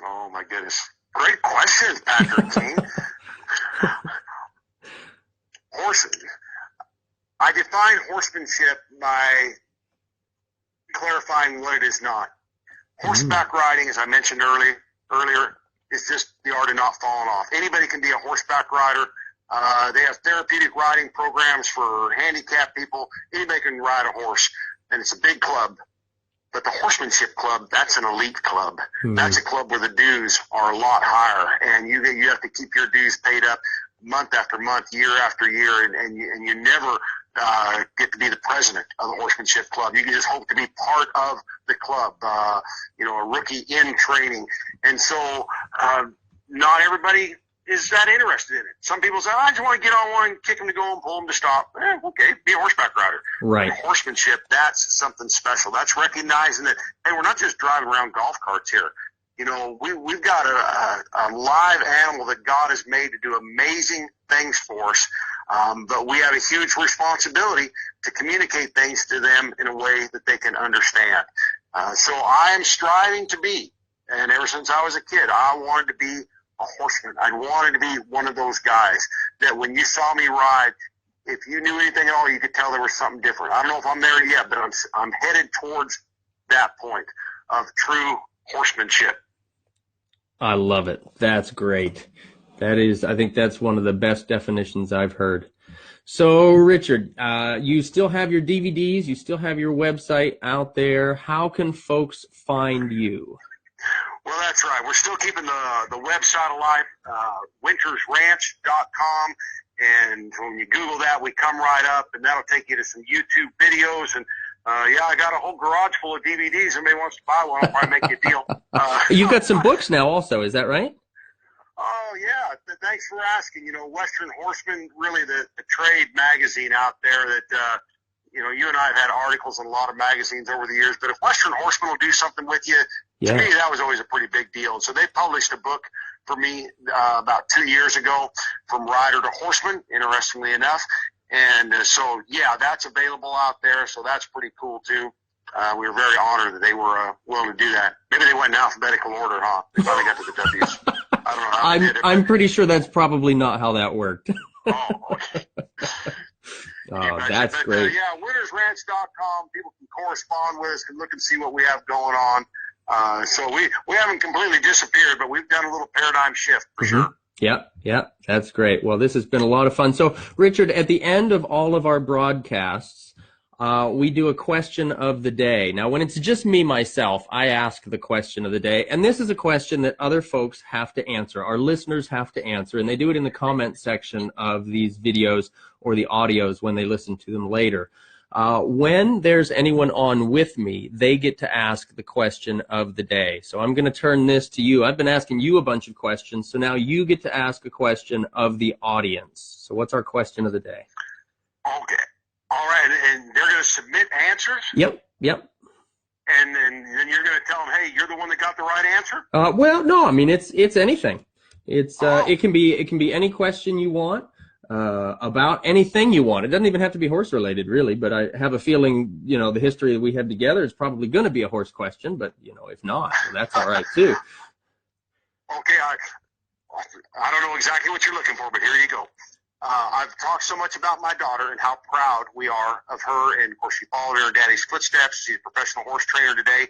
Oh, my goodness. Great question, Patrick King. I define horsemanship by clarifying what it is not. Horseback riding, as I mentioned earlier, is just the art of not falling off. Anybody can be a horseback rider. They have therapeutic riding programs for handicapped people. Anybody can ride a horse, and it's a big club. But the Horsemanship Club, that's an elite club. That's a club where the dues are a lot higher, and you have to keep your dues paid up month after month, year after year, and you never get to be the president of the Horsemanship Club. You can just hope to be part of the club, a rookie in training. And so not everybody is that interested in it. Some people say, I just want to get on one and kick them to go and pull them to stop. Okay, be a horseback rider. Right. But horsemanship, that's something special. That's recognizing that, hey, we're not just driving around golf carts here. We've got a live animal that God has made to do amazing things for us, but we have a huge responsibility to communicate things to them in a way that they can understand. So I am striving to be, and ever since I was a kid, I wanted to be a horseman. I wanted to be one of those guys that when you saw me ride, if you knew anything at all, you could tell there was something different. I don't know if I'm there yet, but I'm headed towards that point of true horsemanship. I love it. That's great. I think that's one of the best definitions I've heard. So, Richard, you still have your DVDs, you still have your website out there. How can folks find you? Well, that's right. We're still keeping the website alive, wintersranch.com. And when you Google that, we come right up, and that'll take you to some YouTube videos. And, I got a whole garage full of DVDs. Somebody wants to buy one, I'll probably make you a deal. You've got some books now also, is that right? Oh, yeah. Thanks for asking. Western Horseman, really the trade magazine out there that, you and I have had articles in a lot of magazines over the years. But if Western Horseman will do something with you, to me, that was always a pretty big deal. And so they published a book for me about 2 years ago, From Rider to Horseman, interestingly enough. And so, that's available out there. So that's pretty cool, too. We were very honored that they were willing to do that. Maybe they went in alphabetical order, huh? They finally got to the W's. I don't know how they did it. I'm pretty sure that's probably not how that worked. Oh, okay. That's great. wintersranch.com. People can correspond with us, can look and see what we have going on. So we haven't completely disappeared, but we've done a little paradigm shift for sure. Yep. That's great. Well, this has been a lot of fun. So, Richard, at the end of all of our broadcasts, we do a question of the day. Now, when it's just me, myself, I ask the question of the day. And this is a question that other folks have to answer. Our listeners have to answer. And they do it in the comment section of these videos or the audios when they listen to them later. When there's anyone on with me, they get to ask the question of the day. So I'm going to turn this to you. I've been asking you a bunch of questions. So now you get to ask a question of the audience. So what's our question of the day? Okay. All right, and they're going to submit answers? Yep. And then you're going to tell them, hey, you're the one that got the right answer? Well, no, I mean, it's anything. It can be any question you want, about anything you want. It doesn't even have to be horse related, really, but I have a feeling, the history that we have together is probably going to be a horse question, but, if not, well, that's all right, too. Okay, I don't know exactly what you're looking for, but here you go. I've talked so much about my daughter and how proud we are of her, and of course she followed in her daddy's footsteps. She's a professional horse trainer today.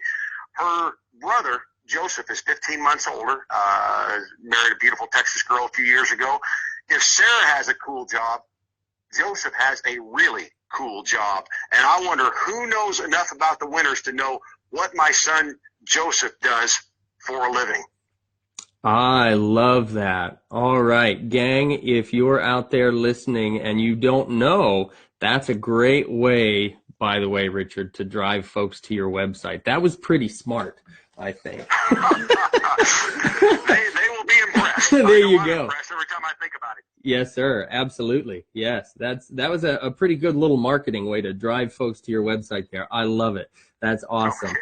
Her brother, Joseph, is 15 months older, married a beautiful Texas girl a few years ago. If Sarah has a cool job, Joseph has a really cool job. And I wonder who knows enough about the Winters to know what my son Joseph does for a living. I love that. All right, gang, if you're out there listening and you don't know, that's a great way, by the way, Richard, to drive folks to your website. That was pretty smart, I think. They will be impressed. There you go. I'm impressed every time I think about it. Yes, sir. Absolutely. Yes, that was a pretty good little marketing way to drive folks to your website there. I love it. That's awesome.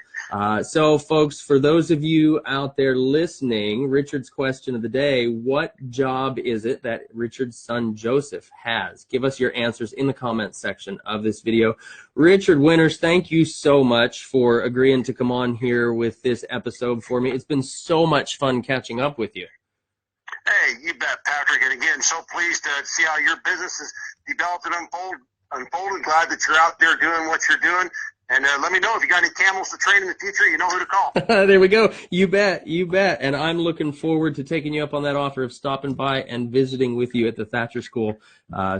So, folks, for those of you out there listening, Richard's question of the day, what job is it that Richard's son Joseph has? Give us your answers in the comments section of this video. Richard Winters, thank you so much for agreeing to come on here with this episode for me. It's been so much fun catching up with you. Hey, you bet, Patrick. And again, so pleased to see how your business has developed and unfolded. Glad that you're out there doing what you're doing. And let me know if you got any camels to train in the future. You know who to call. There we go. You bet. You bet. And I'm looking forward to taking you up on that offer of stopping by and visiting with you at the Thatcher School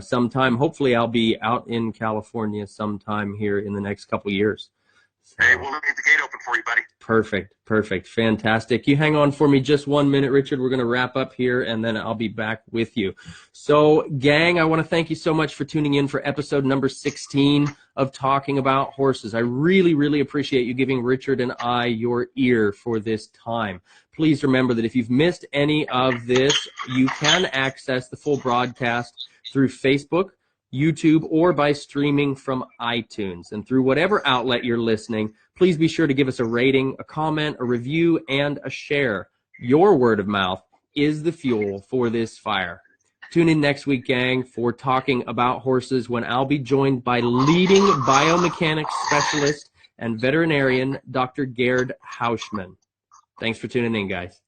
sometime. Hopefully, I'll be out in California sometime here in the next couple years. So. Hey, we'll leave the gate open for you, buddy. Perfect. Perfect. Fantastic. You hang on for me just 1 minute, Richard. We're going to wrap up here, and then I'll be back with you. So, gang, I want to thank you so much for tuning in for episode number 16 of Talking About Horses. I really, really appreciate you giving Richard and I your ear for this time. Please remember that if you've missed any of this, you can access the full broadcast through Facebook, YouTube, or by streaming from iTunes. And through whatever outlet you're listening, please be sure to give us a rating, a comment, a review, and a share. Your word of mouth is the fuel for this fire. Tune in next week, gang, for Talking About Horses, when I'll be joined by leading biomechanics specialist and veterinarian, Dr. Gerd Hauschman. Thanks for tuning in, guys.